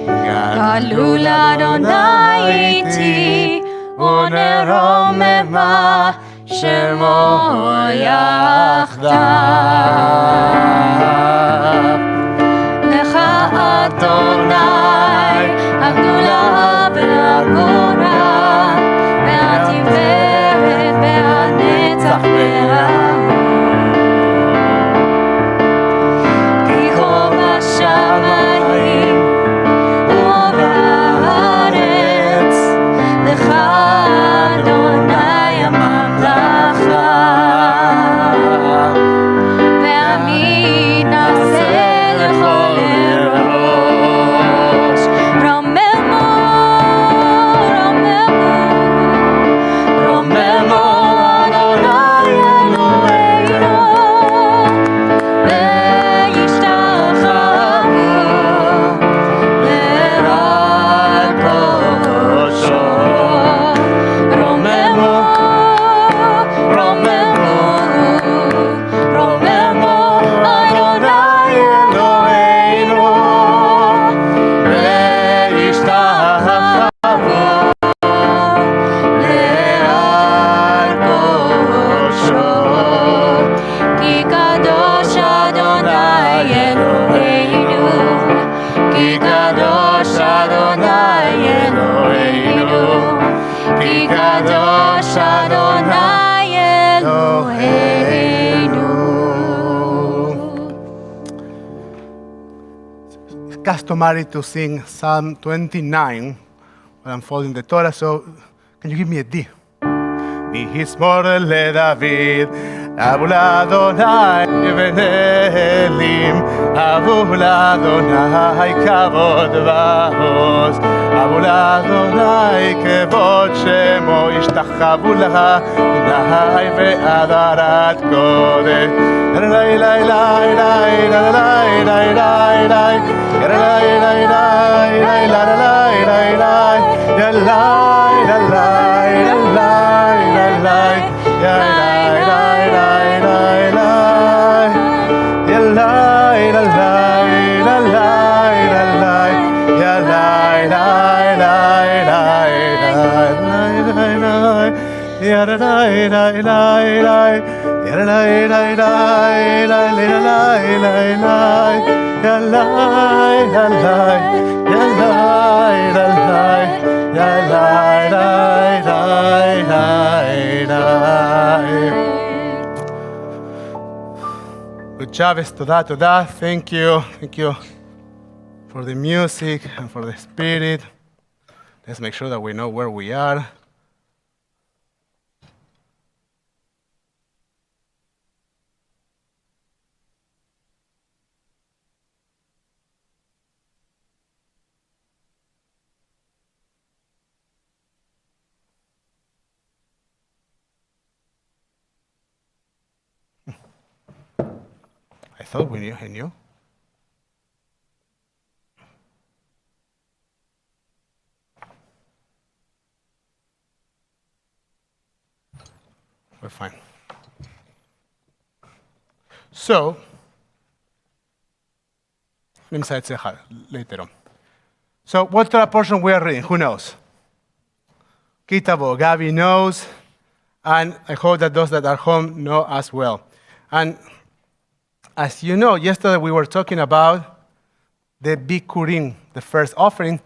גלול אדוני איתי ונרוממה שמו יחדיו לך אדוני הגדולה והגבורה והתפארת והנצח והאור כי כל השמיים ובארץ לך אדוני הממלכה והמלחמה customary to sing Psalm 29 when I'm folding the Torah, so can you give me a D? מזמור לדוד, אבו לאדוני ונהלים, אבו לאדוני כבוד ועוז, אבו לאדוני כבוד שמו, ישתחוו לך נהי והדרת קודש. אלי אלי אלי אלי אלי אלי אלי Good job, toda. Thank you for the music and for the spirit. Let's make sure that we know where we are. I thought we knew. We're fine. So, let me say it later on. So, what Torah portion we are reading? Who knows? Kitavo, Gabi knows, and I hope that those that are home know as well. And as you know, yesterday we were talking about the Bikurim, the first offerings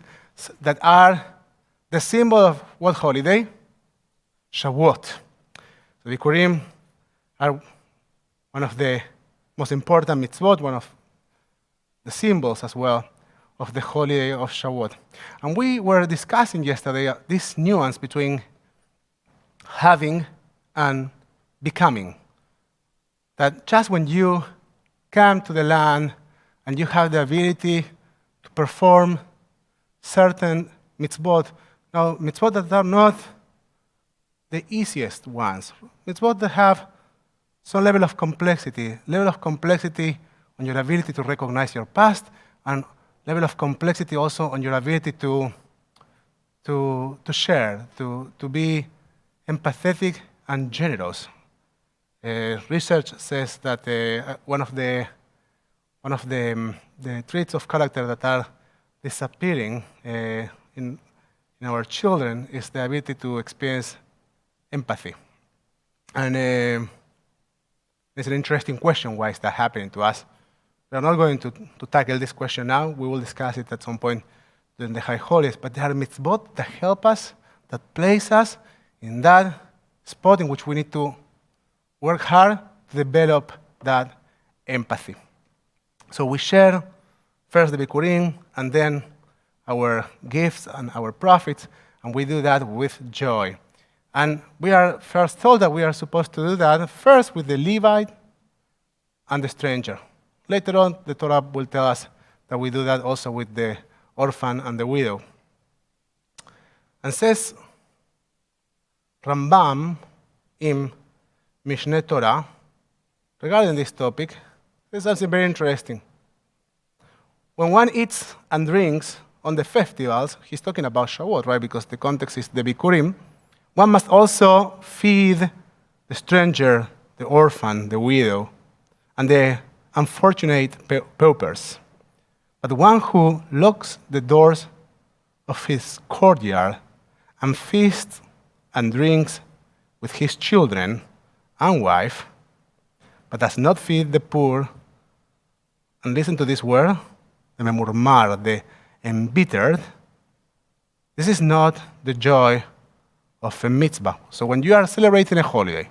that are the symbol of what holiday? Shavuot. The Bikurim are one of the most important mitzvot, one of the symbols as well of the holiday of Shavuot. And we were discussing yesterday this nuance between having and becoming. That just when you come to the land and you have the ability to perform certain mitzvot, now mitzvot that are not the easiest ones, mitzvot that have some level of complexity on your ability to recognize your past, and level of complexity also on your ability to share, to be empathetic and generous. Research says that one of the traits of character that are disappearing in our children is the ability to experience empathy. And it's an interesting question, why is that happening to us? We're not going to tackle this question now. We will discuss it at some point during the High Holidays. But there are mitzvot that help us, that place us in that spot in which we need to work hard to develop that empathy. So we share first the Bikurim and then our gifts and our profits, and we do that with joy. And we are first told that we are supposed to do that first with the Levite and the stranger. Later on, the Torah will tell us that we do that also with the orphan and the widow. And says Rambam in Mishneh Torah, regarding this topic, there's something very interesting. When one eats and drinks on the festivals, he's talking about Shavuot, right? Because the context is the Bikurim. One must also feed the stranger, the orphan, the widow, and the unfortunate paupers. But the one who locks the doors of his courtyard and feasts and drinks with his children and wife, but does not feed the poor, and listen to this word, the memurmar, the embittered, this is not the joy of a mitzvah. So when you are celebrating a holiday,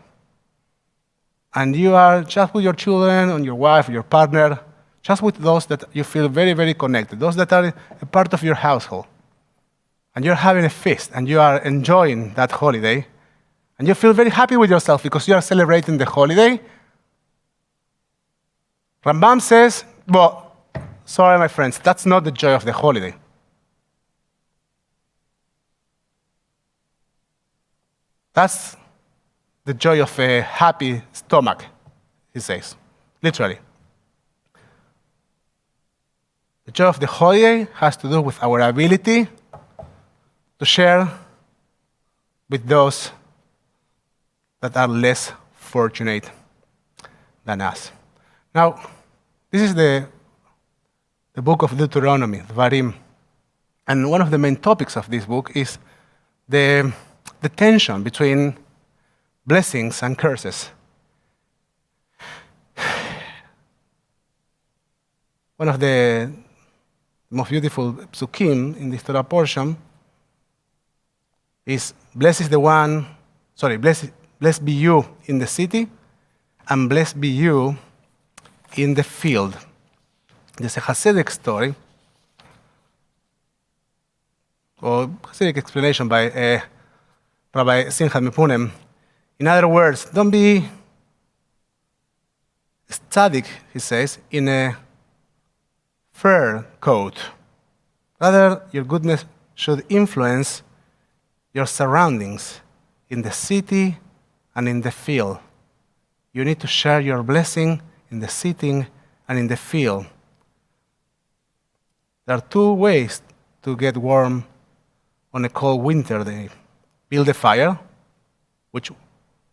and you are just with your children and your wife, your partner, just with those that you feel very, very connected, those that are a part of your household. And you're having a feast, and you are enjoying that holiday, and you feel very happy with yourself because you are celebrating the holiday. Rambam says, well, sorry, my friends, that's not the joy of the holiday. That's the joy of a happy stomach, he says, literally. The joy of the holiday has to do with our ability to share with those that are less fortunate than us. Now, this is the book of Deuteronomy, Dvarim. And one of the main topics of this book is the tension between blessings and curses. One of the most beautiful psukim in this Torah portion is, blessed be you in the city, and blessed be you in the field. There's a Hasidic story, or Hasidic explanation by Rabbi Simchat Mepunem. In other words, don't be tzaddik, he says, in a fur coat. Rather, your goodness should influence your surroundings in the city and in the field. You need to share your blessing in the city and in the field. There are two ways to get warm on a cold winter day. Build a fire, which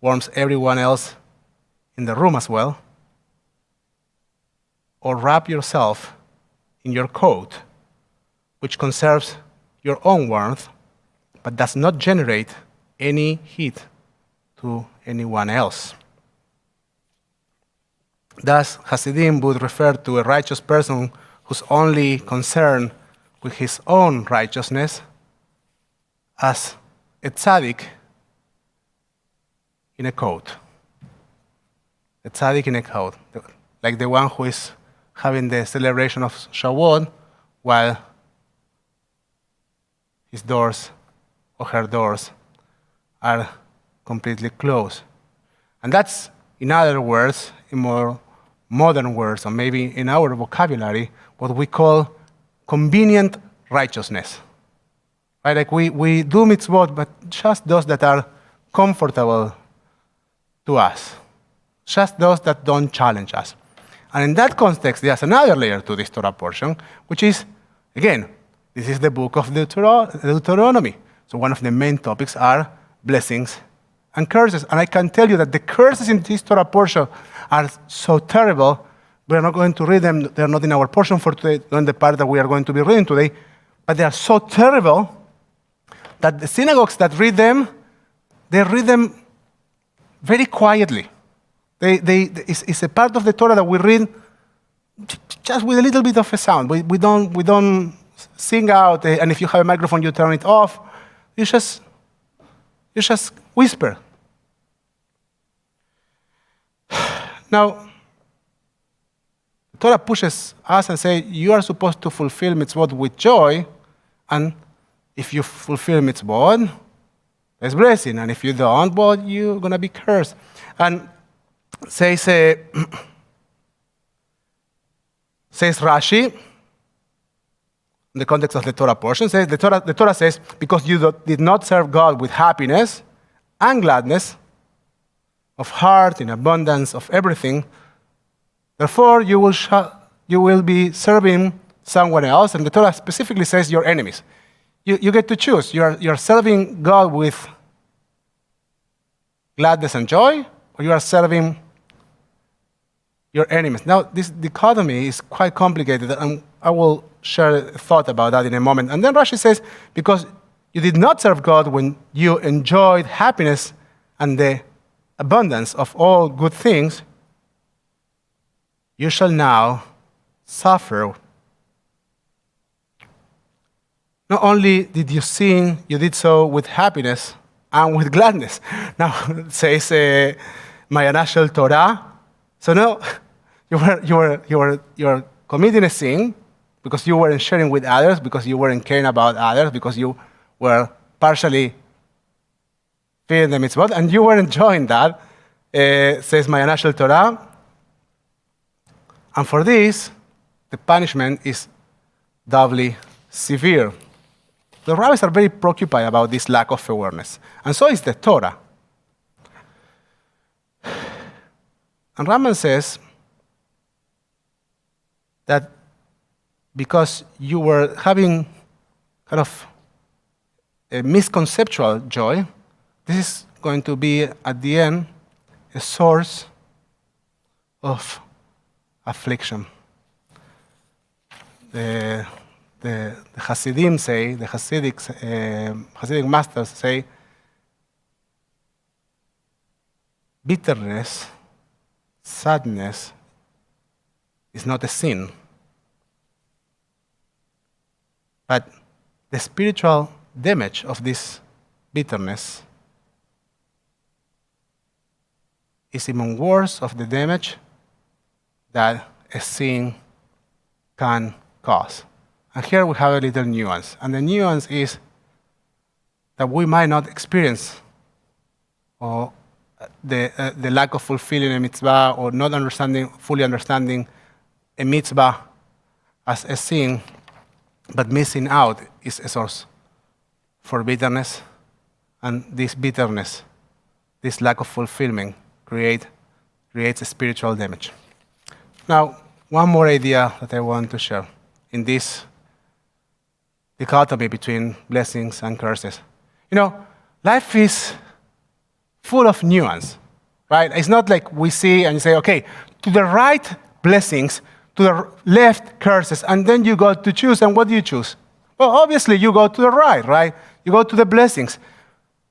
warms everyone else in the room as well, or wrap yourself in your coat, which conserves your own warmth, but does not generate any heat to anyone else. Thus, Hasidim would refer to a righteous person who's only concerned with his own righteousness as a tzaddik in a coat. A tzaddik in a coat, like the one who is having the celebration of Shabbat while his doors or her doors are completely closed. And that's, in other words, in more modern words, or maybe in our vocabulary, what we call convenient righteousness. Right? Like we do mitzvot, but just those that are comfortable to us. Just those that don't challenge us. And in that context, there's another layer to this Torah portion, which is, again, this is the book of Deuteronomy. So one of the main topics are blessings and curses. And I can tell you that the curses in this Torah portion are so terrible, we are not going to read them. They're not in our portion for today, not in the part that we are going to be reading today. But they are so terrible that the synagogues that read them, they read them very quietly. It's a part of the Torah that we read just with a little bit of a sound. We don't sing out, and if you have a microphone, you turn it off. You just whisper. Now, the Torah pushes us and says, you are supposed to fulfill mitzvot with joy, and if you fulfill mitzvot, there's blessing, and if you don't, well, you're going to be cursed. And says Rashi, in the context of the Torah portion, says the Torah says, because you did not serve God with happiness and gladness of heart, in abundance of everything, therefore you will be serving someone else, and the Torah specifically says your enemies. You get to choose. You're serving God with gladness and joy, or you are serving your enemies. Now, this dichotomy is quite complicated, and I will share a thought about that in a moment. And then Rashi says, because you did not serve God when you enjoyed happiness and the abundance of all good things, you shall now suffer. Not only did you sin, you did so with happiness and with gladness. Now, it says Mayana Shel Torah. So now, you were committing a sin because you weren't sharing with others, because you weren't caring about others, because you were partially feeling the mitzvot, and you were enjoying that, says Mayana Shel Torah. And for this, the punishment is doubly severe. The rabbis are very preoccupied about this lack of awareness, and so is the Torah. And Rambam says that because you were having kind of a misconceptual joy, this is going to be, at the end, a source of affliction. The Hasidim say, the Hasidic masters say, bitterness, sadness is not a sin. But the spiritual damage of this bitterness is even worse of the damage that a sin can cause. And here we have a little nuance. And the nuance is that we might not experience or the lack of fulfilling a mitzvah or not fully understanding a mitzvah as a sin, but missing out is a source for bitterness. And this bitterness, this lack of fulfillment, creates a spiritual damage. Now, one more idea that I want to share in this dichotomy between blessings and curses. You know, life is full of nuance, right? It's not like we see and you say, okay, to the right, blessings, to the left, curses, and then you go to choose, and what do you choose? Well, obviously, you go to the right? You go to the blessings.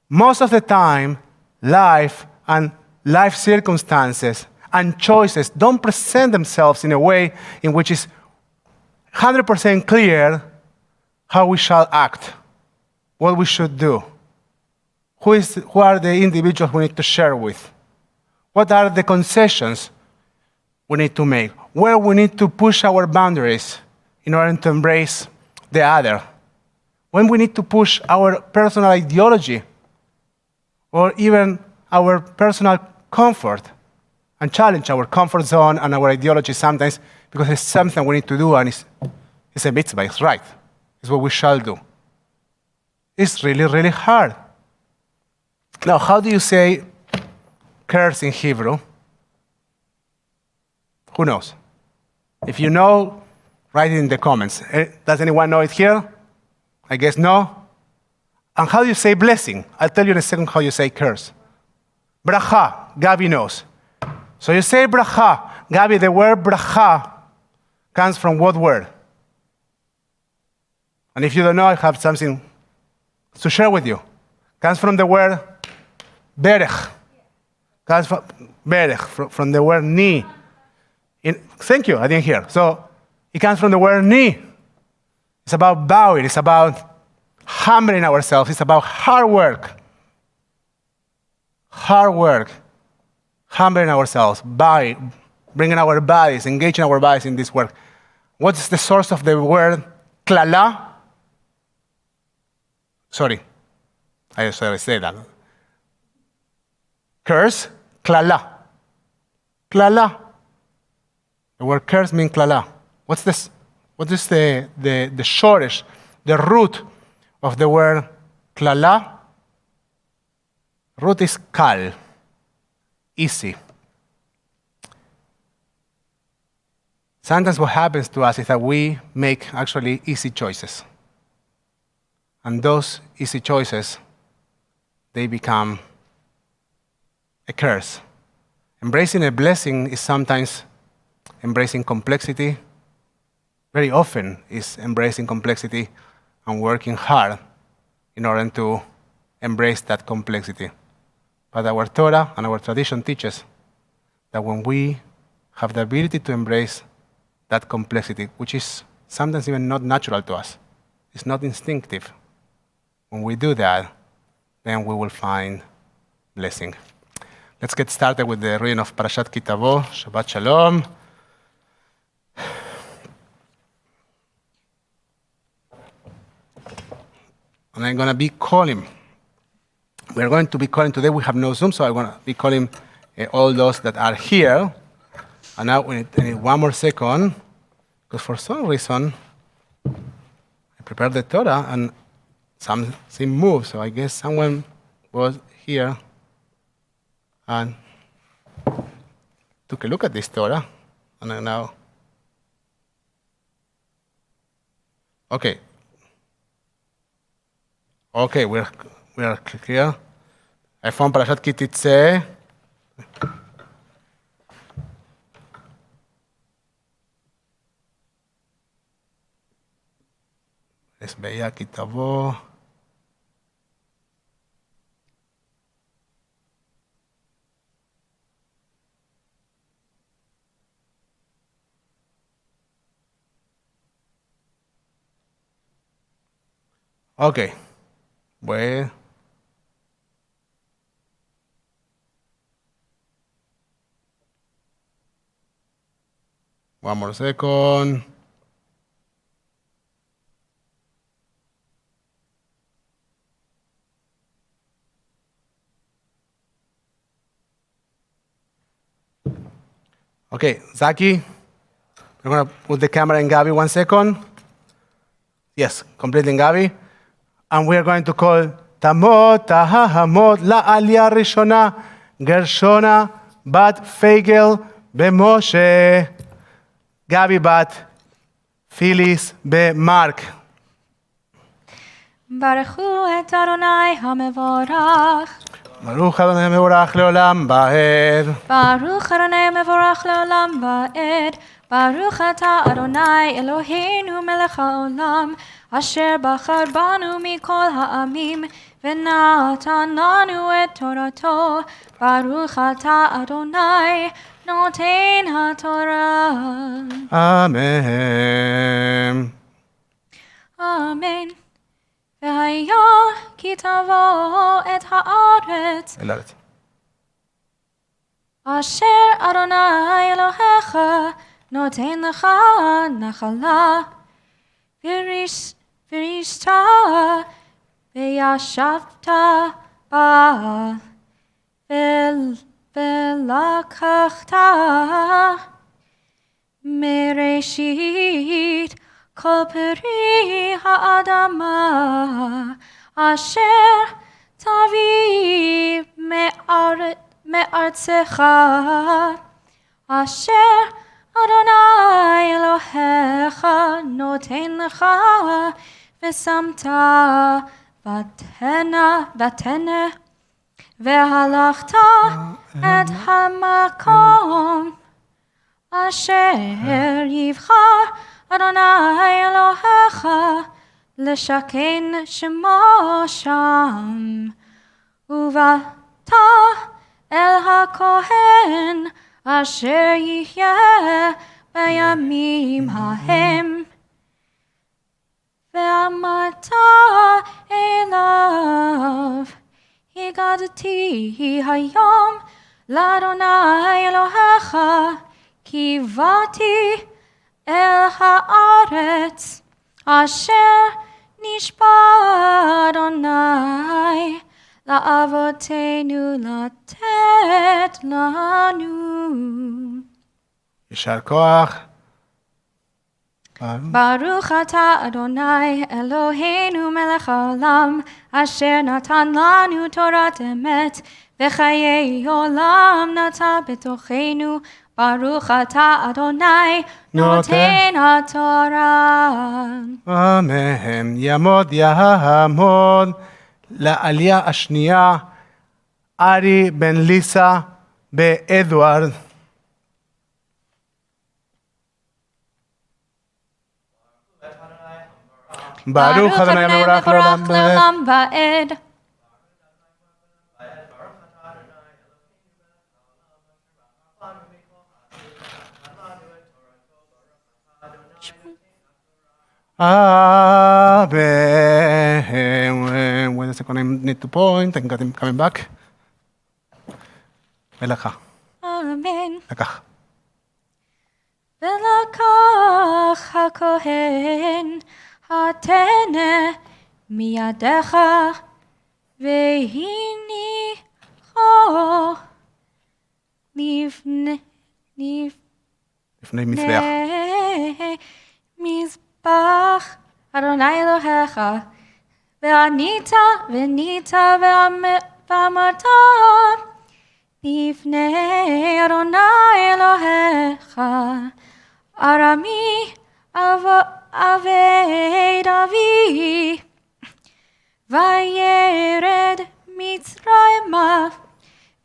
Most of the time, life and life circumstances and choices don't present themselves in a way in which is 100% clear how we shall act, what we should do. Who are the individuals we need to share with? What are the concessions we need to make? Where we need to push our boundaries in order to embrace the other? When we need to push our personal ideology or even our personal comfort and challenge our comfort zone and our ideology sometimes because it's something we need to do and it's a mitzvah, it's right. It's what we shall do. It's really, really hard. Now, how do you say curse in Hebrew? Who knows? If you know, write it in the comments. Does anyone know it here? I guess no. And how do you say blessing? I'll tell you in a second how you say curse. Bracha, Gabi knows. So you say bracha. Gabi, the word bracha comes from what word? And if you don't know, I have something to share with you. Comes from the word berech. Comes from berech, from the word knee. Thank you, I didn't hear. So it comes from the word knee. It's about bowing. It's about humbling ourselves. It's about hard work. Hard work. Humbling ourselves, bowing, bringing our bodies, engaging our bodies in this work. What is the source of the word klala? Sorry, I say that. Curse, klala. Klala. The word curse means klala. What's this? What is the shortish, the root of the word klala? Root is kal, easy. Sometimes what happens to us is that we make actually easy choices. And those easy choices, they become a curse. Embracing a blessing is sometimes embracing complexity. Very often is embracing complexity and working hard in order to embrace that complexity. But our Torah and our tradition teaches that when we have the ability to embrace that complexity, which is sometimes even not natural to us, it's not instinctive. When we do that, then we will find blessing. Let's get started with the reading of Parashat Ki Tavo. Shabbat Shalom. And I'm going to be calling. We're going to be calling today. We have no Zoom, so I'm going to be calling all those that are here. And now we need one more second, because for some reason, I prepared the Torah and something moved. So I guess someone was here and took a look at this Torah. And then now, okay. Okay, we are clear. I found Parashat Ki Titzeh. Es veía כי תבוא. Okay. Well. One more second. Okay, Zaki, we're going to put the camera in Gabi 1 second. Yes, completely in Gabi. And we are going to call Tamot, Tahahamot, La'aliyah Rishona, Gershona, Bat Feigel, Bemoshe, Gabi Bat, Phyllis Mark. ברכו את אדוני המבורך. ברוך אדוני מבורך לעולם ועד. ברוך אדוני מבורך לעולם ועד. ברוך אתה אדוני אלוהינו מלך העולם, אשר בחר בנו מכל העמים, ונתן לנו את תורתו. ברוך אתה אדוני נותן התורה. אמן. אמן. והיה כי תבוא את הארץ, אשר אדוני אלוהיך נותן לך נחלה, ורישת וישבת בה, ולקחת מראשית כל פרי האדמה, אשר תביא מארצך, אשר אדוני אלוהיך נותן לך, ושמת ותנה, והלכת את המקום אשר יבחר אדוני אלוהיך לשכן שמו שם. ובאת אל הכהן אשר יחיה בימים ההם, ואמרת אליו, הגדתי היום לאדוני אלוהיך, כי באתי אל הארץ אשר נשבע אדוני לאבותינו לתת לנו. יישר כוח. ברוך אתה אדוני אלוהינו מלך העולם, אשר נתן לנו תורת אמת, וחיי עולם נטע בתוכנו. ברוך אתה אדוני נותן התורה. אמן. יעמוד לעלייה השנייה, ארי בן ליסה באדוארד. ברוך אדוני מבורך לעולם ועד. Wait a second, I need to point. I got him coming back. ולקח. אמן. לקח. ולקח הכהן התנא מידך והניחו לפני לפני מזבח. מזבח אדוני אלוהיך, וענית ואמרת לפני אדוני אלוהיך, ארמי עבד אבי, וירד מצרימה,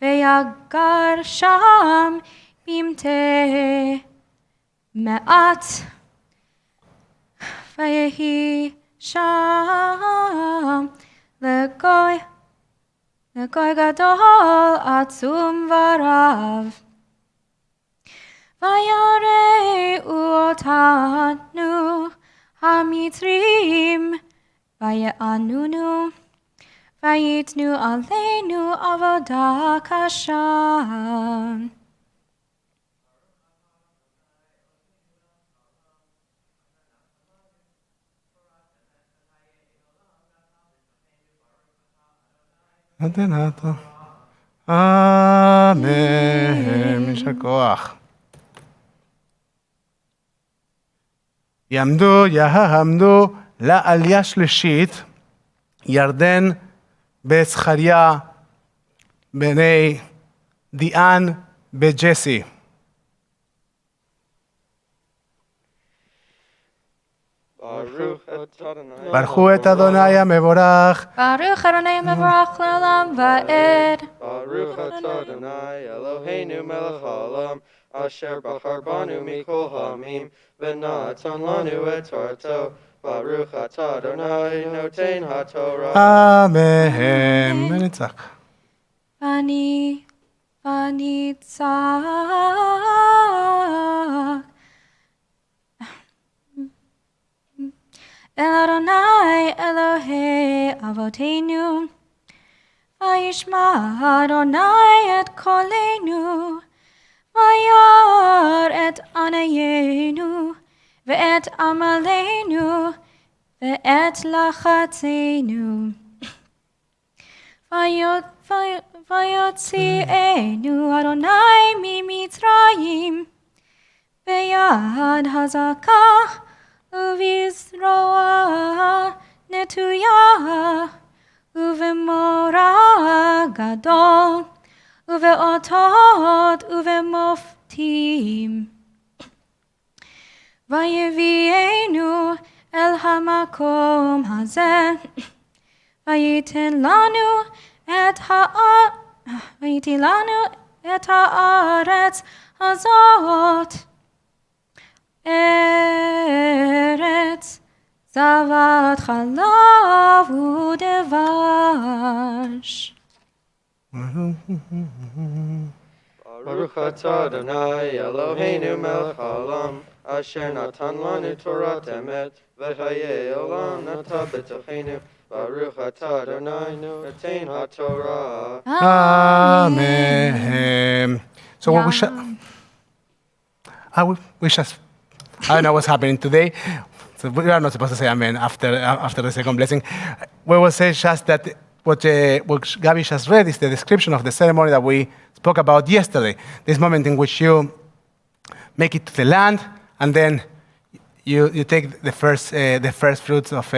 ויגר שם במתי מעט, ויהי שם לגוי גדול עצום ורב. ויראו אותנו המצרים, ויענונו, ויתנו עלינו עבודה קשה. אדנתו. אמן. יישר כוח. יעמדו לעלייה שלישית, ירדן בזכריה, בני דיאן בג'סי. ברכו את אדוני המבורך. ברוך אדוני המבורך לעולם ועד. ברוך אתה אדוני אלוהינו מלך העולם, אשר בחר בנו מכל העמים, ונתן לנו את תורתו. ברוך אתה אדוני נותן התורה. אמן. ונצח. ונצח אל אדוני אלוהי אבותינו, וישמע אדוני את קולנו, וירא את עניינו, ואת עמלנו, ואת לחצנו. ויוציאנו אדוני ממצרים, ביד חזקה ובזרוע נטויה, ובמורא גדול, ובאותות ובמופתים. ויביאנו אל המקום הזה, וייתן לנו את הארץ הזאת, ארץ זבת חלב ודבש. ברוך אתה אדוני אלוהינו מלך העולם, אשר נתן לנו תורת אמת, וחיי עולם נטע בתוכנו. ברוך אתה אדוני נותן התורה. Amen. So what I don't know what's happening today. So we are not supposed to say amen after the second blessing. We will say just that what Gabi just read is the description of the ceremony that we spoke about yesterday. This moment in which you make it to the land, and then you take the first fruits of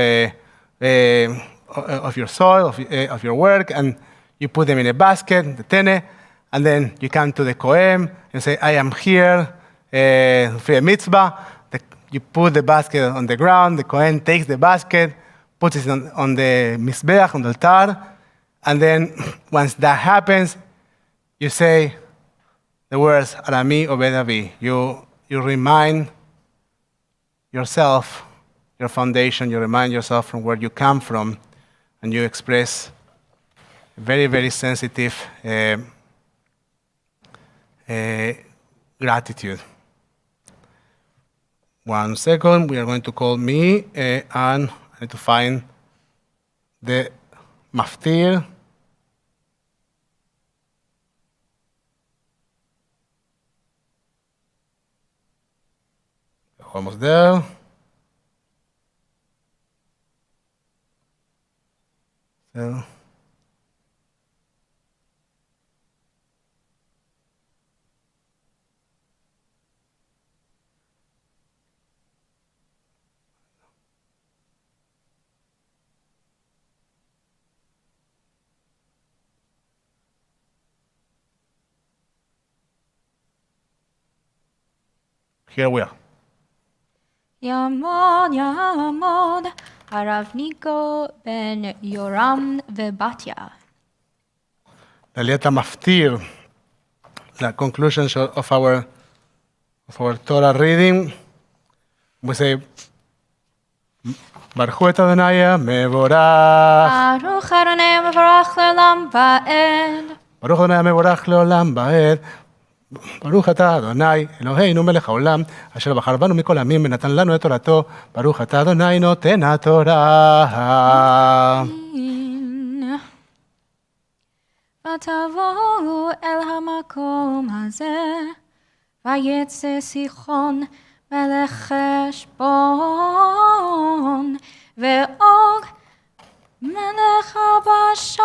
your soil, of your work, and you put them in a basket, the tene, and then you come to the Kohen and say, I am here for a mitzvah. You put the basket on the ground, the Kohen takes the basket, puts it on the mizbeach, on the altar, and then once that happens, you say the words, Arami Obed Avi. You remind yourself, your foundation, you remind yourself from where you come from, and you express very, very sensitive gratitude. 1 second, we are going to call me, and I need to find the maftir. Almost there. So, here we are. יעמוד יעמוד הרב ניקו בן יורם ובתיה. לעליית המפטיר, the conclusion of our Torah reading, we say, ברכו את אדוני המבורך. ברוך אדוני המבורך לעולם ועד. ברוך אדוני המבורך לעולם ועד. ברוך אתה אדוני אלוהינו מלך העולם אשר בחר בנו מכל העמים ונתן לנו את תורתו. ברוך אתה אדוני נותן התורה. ותבואו אל המקום הזה, ויצא סיחון מלך חשבון, ואוג מלך הבשן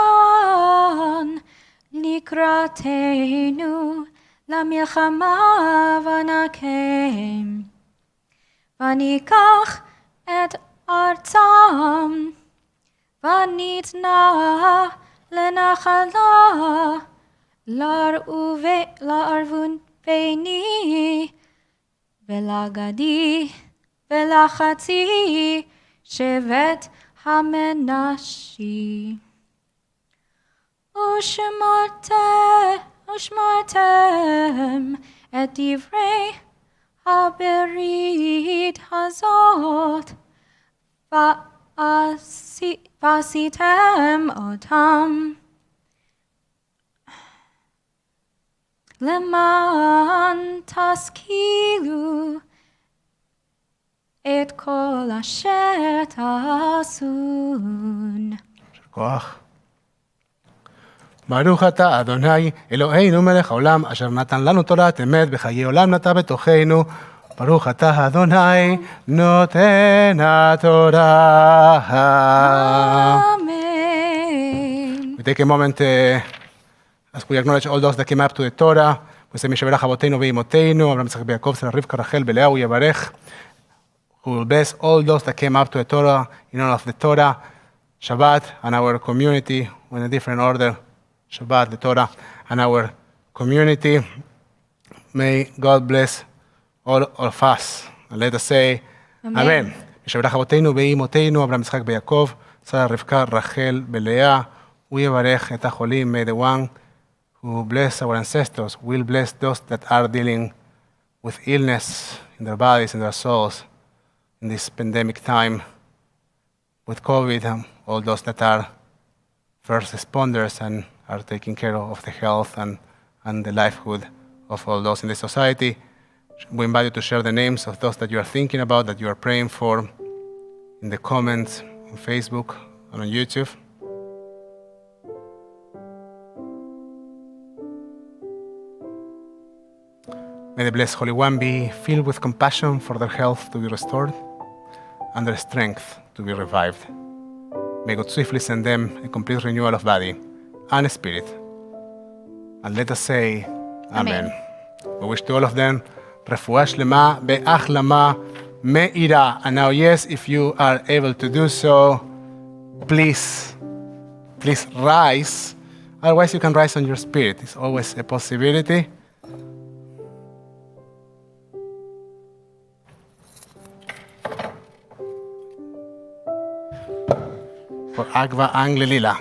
לקראתנו למלחמה ונקם. וניקח את ארצם וניתנה לנחלה לערבון בני ולגדי ולחצי שבט המנשי. ושמרתם את דברי הברית הזאת ועשיתם אותם למען תשכילו את כל אשר תעשון. כוח. ברוך אתה אדוני אלוהינו מלך העולם אשר נתן לנו תורת אמת בחיי עולם נטע בתוכנו. ברוך אתה אדוני נותן התורה. Amen. We take a moment as we acknowledge all those that came up to the Torah. We say משברך אבותינו ואמותינו, אברהם יצחק ויעקב, שרה רבקה רחל בלאה הוא יברך. Who will bless all those that came up to the Torah in honor of the Torah, Shabbat, and our community, in a different order, Shabbat, the Torah, and our community. May God bless all of us. And let us say, Amen. משברך אבותינו ואמותינו, אברהם יצחק ויעקב, שרה רבקה רחל בלאה הוא יברך את החולים. May the one who bless our ancestors will bless those that are dealing with illness in their bodies and their souls in this pandemic time with COVID, and all those that are first responders and are taking care of the health and the livelihood of all those in the society. We invite you to share the names of those that you are thinking about, that you are praying for, in the comments on Facebook and on YouTube. May the Blessed Holy One be filled with compassion for their health to be restored and their strength to be revived. May God swiftly send them a complete renewal of body and spirit. And let us say, Amen. We wish to all of them רפואה שלמה בהחלמה מהירה. And now, yes, if you are able to do so, please rise. Otherwise, you can rise on your spirit. It's always a possibility. For Agva Anglilila.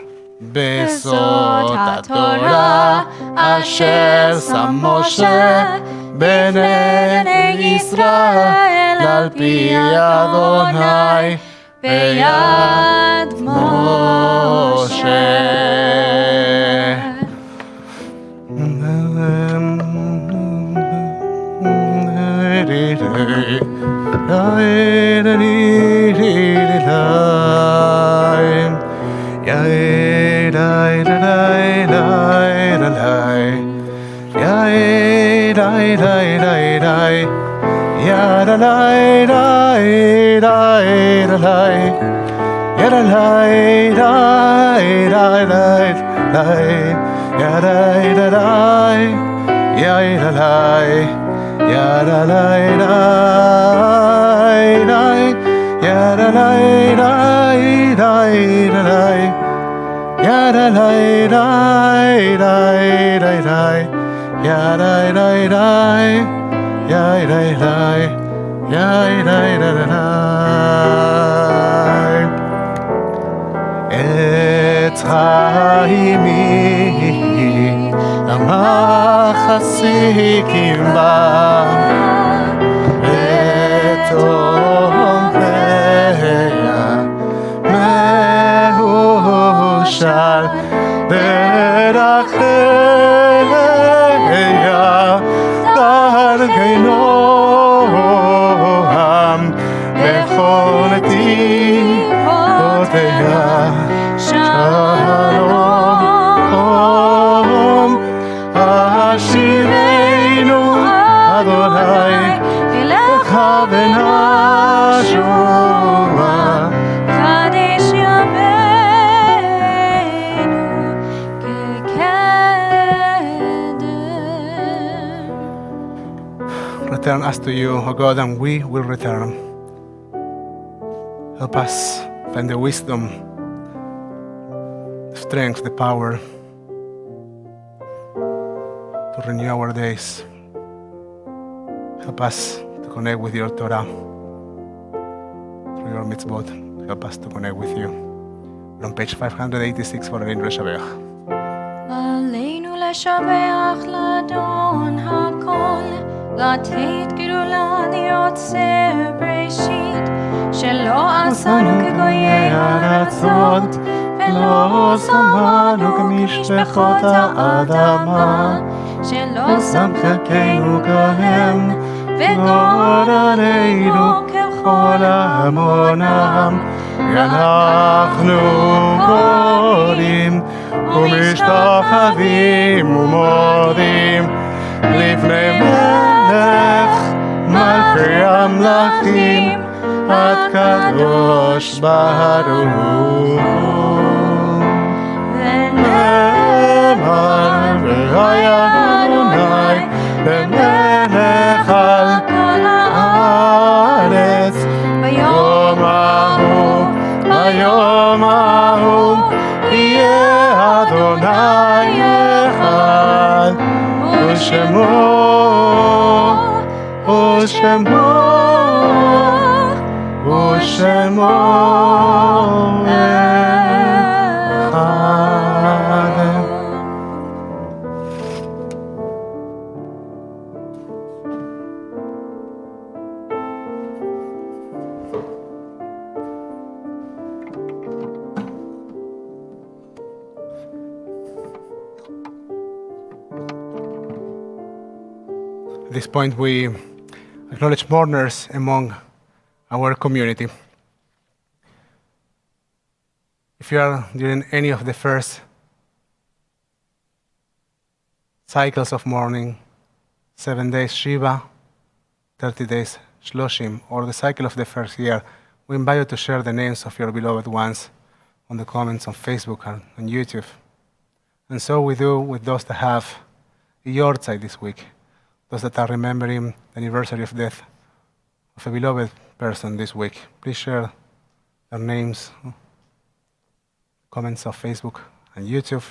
בסוד התורה אשר שם משה בני ישראל על פי אדוני ביד משה. Yadalai, dai, dai, dai, dai, yadai, dai, yadalai, yadalai, dai, dai, yadalai, dai, dai, dai, yadalai, dai, dai, dai, dai, yadai, dai, dai, yadai, dai, yadai, dai, dai. את חיימי המחזיקים בה את עומריה מאושר דרכיה דרכי נועם בכל טיבותיה Shalom, Hashivenu Adonai, Elecha v'nashua, Kadesh Yameinu kekedem. Return us to you, O God, and we will return. Help us find the wisdom, the strength, the power to renew our days. Help us to connect with your Torah through your mitzvot. Help us to connect with you. We're on page 586 for Aleinu Leshabeach. עלינו לשבח לאדון הכל, לתת גדולה ליוצר בראשית, שלא עשנו כגויי הארצות, ולא שמנו כמשפחות האדמה, שלא שם חלקנו כהם, וגורלנו ככל המונם. אנחנו גולים ומשתחווים ומודים לפני מלך מלכי המלכים הקדוש ברוך הוא. ונאמר והיה אדוני למלך על כל הארץ ביום ההוא יהיה אדוני אחד ושמו אחד. At this point, we acknowledge mourners among our community. If you are during any of the first cycles of mourning, 7 days Shiva, 30 days Shloshim, or the cycle of the first year, we invite you to share the names of your beloved ones on the comments on Facebook and on YouTube. And so we do with those that have a yahrzeit this week, those that are remembering the anniversary of death of a beloved person this week. Please share their names, comments on Facebook and YouTube.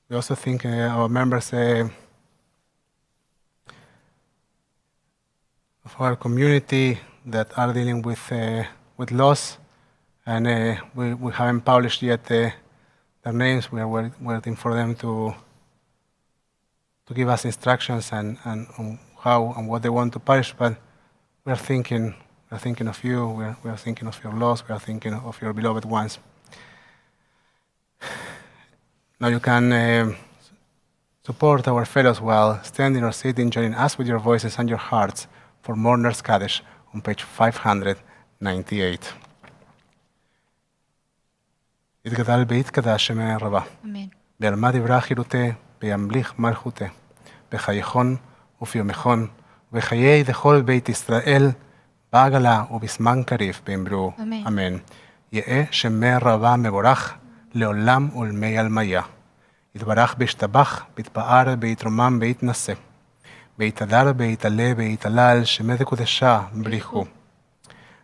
We also think our members of our community that are dealing with loss, and we haven't published yet their names. We are waiting for them to give us instructions and on how and what they want to publish. But we are thinking of you. We are thinking of your loss. We are thinking of your beloved ones. Now you can support our fellows while standing or sitting, joining us with your voices and your hearts for Mourners Kaddish on page 598. יתגדל ויתקדש שמי רבה. Amen. בעלמא דברה חירותה, בימליך מלכותה, בחייכון וביומכון, ובחיי דכל בית ישראל, בעגלה ובזמן קריב, באמרו אמן. אמן. יהא שמי רבה מבורך, לעולם ולמי עלמיה. יתברך בהשתבח, בהתפאר, בהתרומם, בהתנשא. בהתהדר, בהתעלה, בהתהלל, שמי דקודשה, בריחו.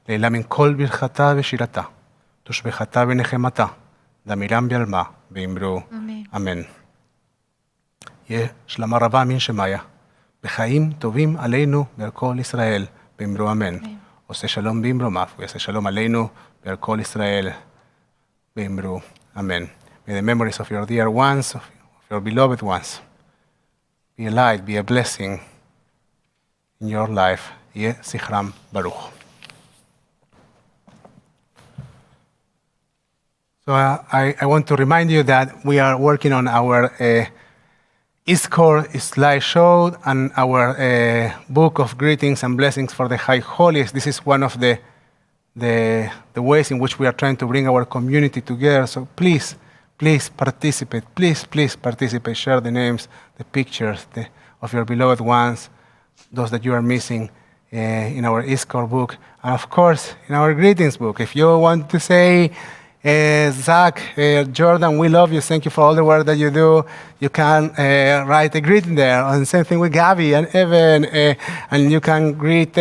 לעילה מן כל ברכתה ושירתה, תושבחתה ונחמתה, דמירם בעלמה, באמרו אמן. אמן. יהיה שלמה רבה מן שמיה, בחיים טובים עלינו ועל כל ישראל, באמרו אמן. עושה שלום במרומיו, ויעשה שלום עלינו ועל כל ישראל, באמרו אמן. May the memories of your dear ones, of your beloved ones, be a light, be a blessing in your life. יהיה זכרם ברוך. So I want to remind you that we are working on our Iskor slideshow and our book of greetings and blessings for the High Holies. This is one of the ways in which we are trying to bring our community together. So please participate. Please participate. Share the names, the pictures of your beloved ones, those that you are missing in our Iskor book, and of course in our greetings book. If you want to say, Zach, Jordan, we love you. Thank you for all the work that you do. You can write a greeting there. And same thing with Gabby and Evan. And you can greet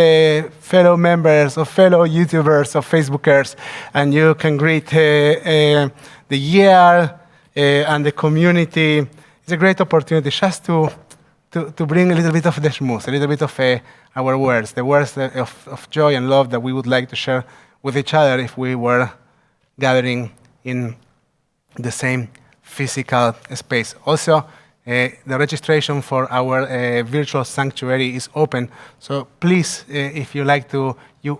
fellow members or fellow YouTubers or Facebookers. And you can greet the year and the community. It's a great opportunity just to bring a little bit of the shmuz, a little bit of our words, the words of joy and love that we would like to share with each other if we were gathering in the same physical space. Also, the registration for our virtual sanctuary is open. So please, if you like to, you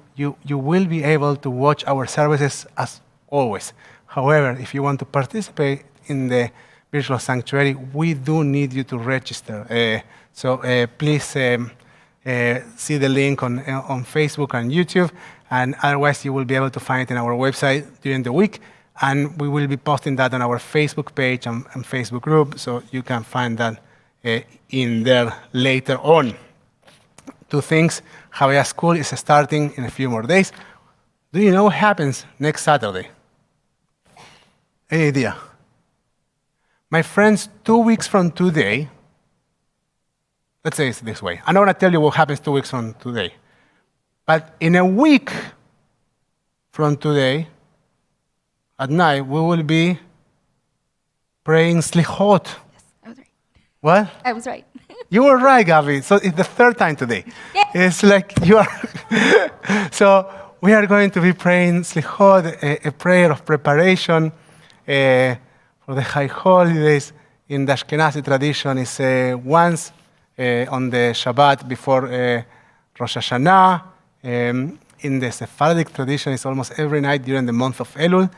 will be able to watch our services as always. However, if you want to participate in the virtual sanctuary, we do need you to register. So please see the link on Facebook and YouTube. And otherwise, you will be able to find it in our website during the week. And we will be posting that on our Facebook page and Facebook group, so you can find that in there later on. Two things. Havaya School is starting in a few more days. Do you know what happens next Saturday? Any idea? My friends, 2 weeks from today, let's say it this way. I'm not going to tell you what happens 2 weeks from today. But in a week from today, at night, we will be praying Slichot. Yes, I was right. What? I was right. You were right, Gabi. So it's the third time today. Yeah. It's like you are. So we are going to be praying Slichot, a prayer of preparation for the High Holidays. In the Ashkenazi tradition, it's once on the Shabbat before Rosh Hashanah. In the Sephardic tradition, it's almost every night during the month of Elul.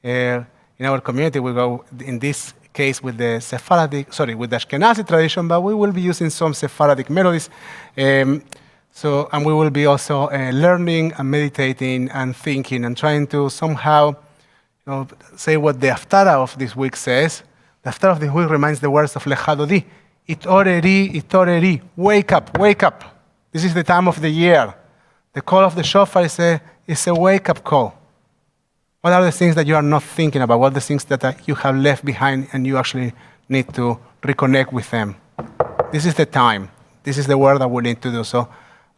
In our community, we go, in this case, with the Ashkenazi tradition, but we will be using some Sephardic melodies. And we will be also learning and meditating and thinking and trying to somehow say what the Haftarah of this week says. The Haftarah of this week reminds the words of Lecha Dodi. Itoreri, itoreri, wake up, wake up. This is the time of the year. The call of the shofar is a wake-up call. What are the things that you are not thinking about? What are the things that you have left behind and you actually need to reconnect with them? This is the time. This is the work that we need to do. So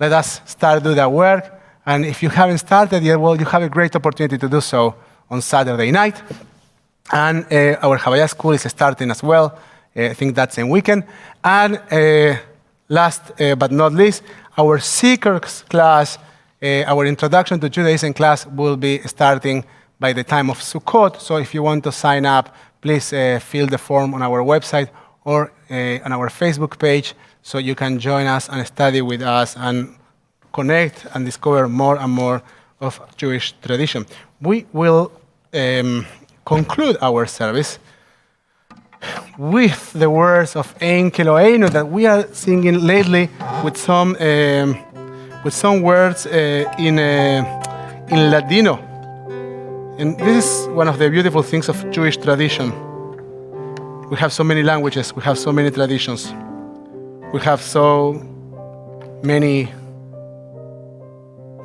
let us start to do that work. And if you haven't started yet, well, you have a great opportunity to do so on Saturday night. And our Havaya School is starting as well. I think that same weekend. And last but not least, our Seekers class, our Introduction to Judaism class, will be starting by the time of Sukkot. So if you want to sign up, please fill the form on our website or on our Facebook page so you can join us and study with us and connect and discover more and more of Jewish tradition. We will conclude our service with the words of Ein Keloheinu that we are singing lately with some words in Ladino. And this is one of the beautiful things of Jewish tradition. We have so many languages, we have so many traditions, we have so many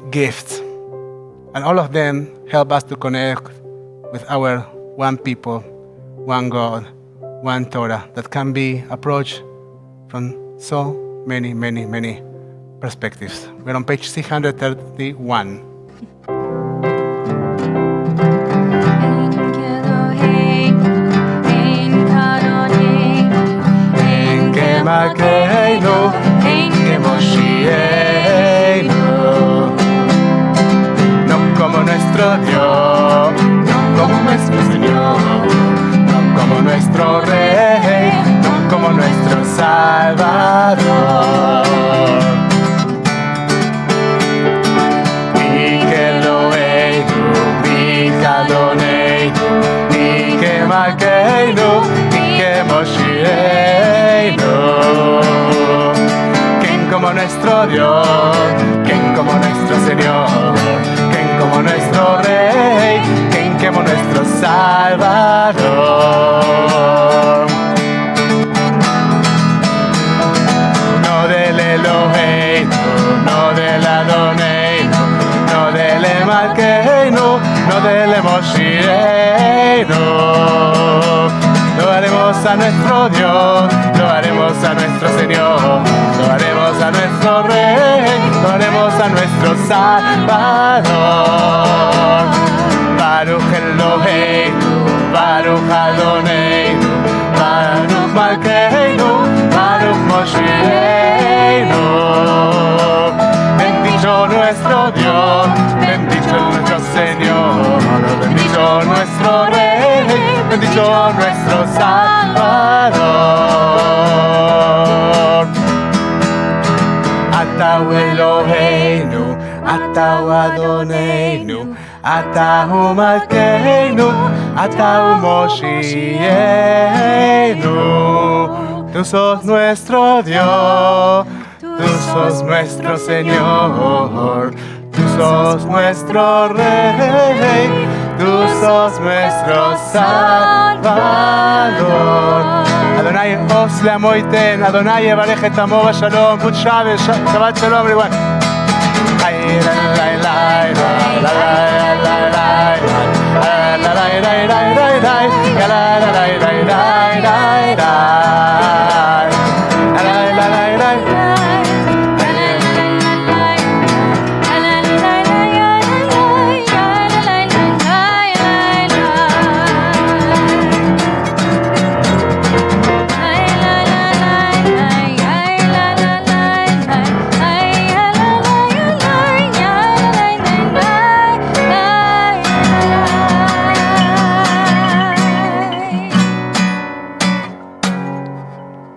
gifts, and all of them help us to connect with our one people, one God, one Torah that can be approached from so many perspectives. We're on page 631. Malkeinu, en Moshiachenu. No como nuestro Dios, no como nuestro Señor, no como nuestro Rey, no como nuestro Salvador. Mikeloheinu, Mikadoneinu, Mike Malkeinu, Mike Moshiachenu. ¿Quién como nuestro Dios? ¿Quién como nuestro Señor? ¿Quién como nuestro Rey? ¿Quién como nuestro Salvador? No del Eloheinu, no del Adoneinu, no del Malkeinu, no del Moshiachenu. Lo haremos a nuestro Dios, lo haremos a nuestro Señor, lo haremos a nuestro Rey, lo haremos a nuestro Salvador. Baruch Eloheinu, Baruch Adoneinu, Baruch Malkeinu, Baruch Moshiachenu. Bendito nuestro Dios, bendito nuestro Señor, bendito nuestro Rey, bendito nuestro Salvador. Atau Eloheinu, Atau Adoneinu, Atau Malkeinu, Atau Moshiachenu. Tú sos nuestro Dios, tú sos nuestro Señor, tú sos nuestro Rey, tú sos nuestro Salvador. Adonai os leamoiten, Adonai yevarech et amo b'shalom. Good Shabbat Shalom, everyone. La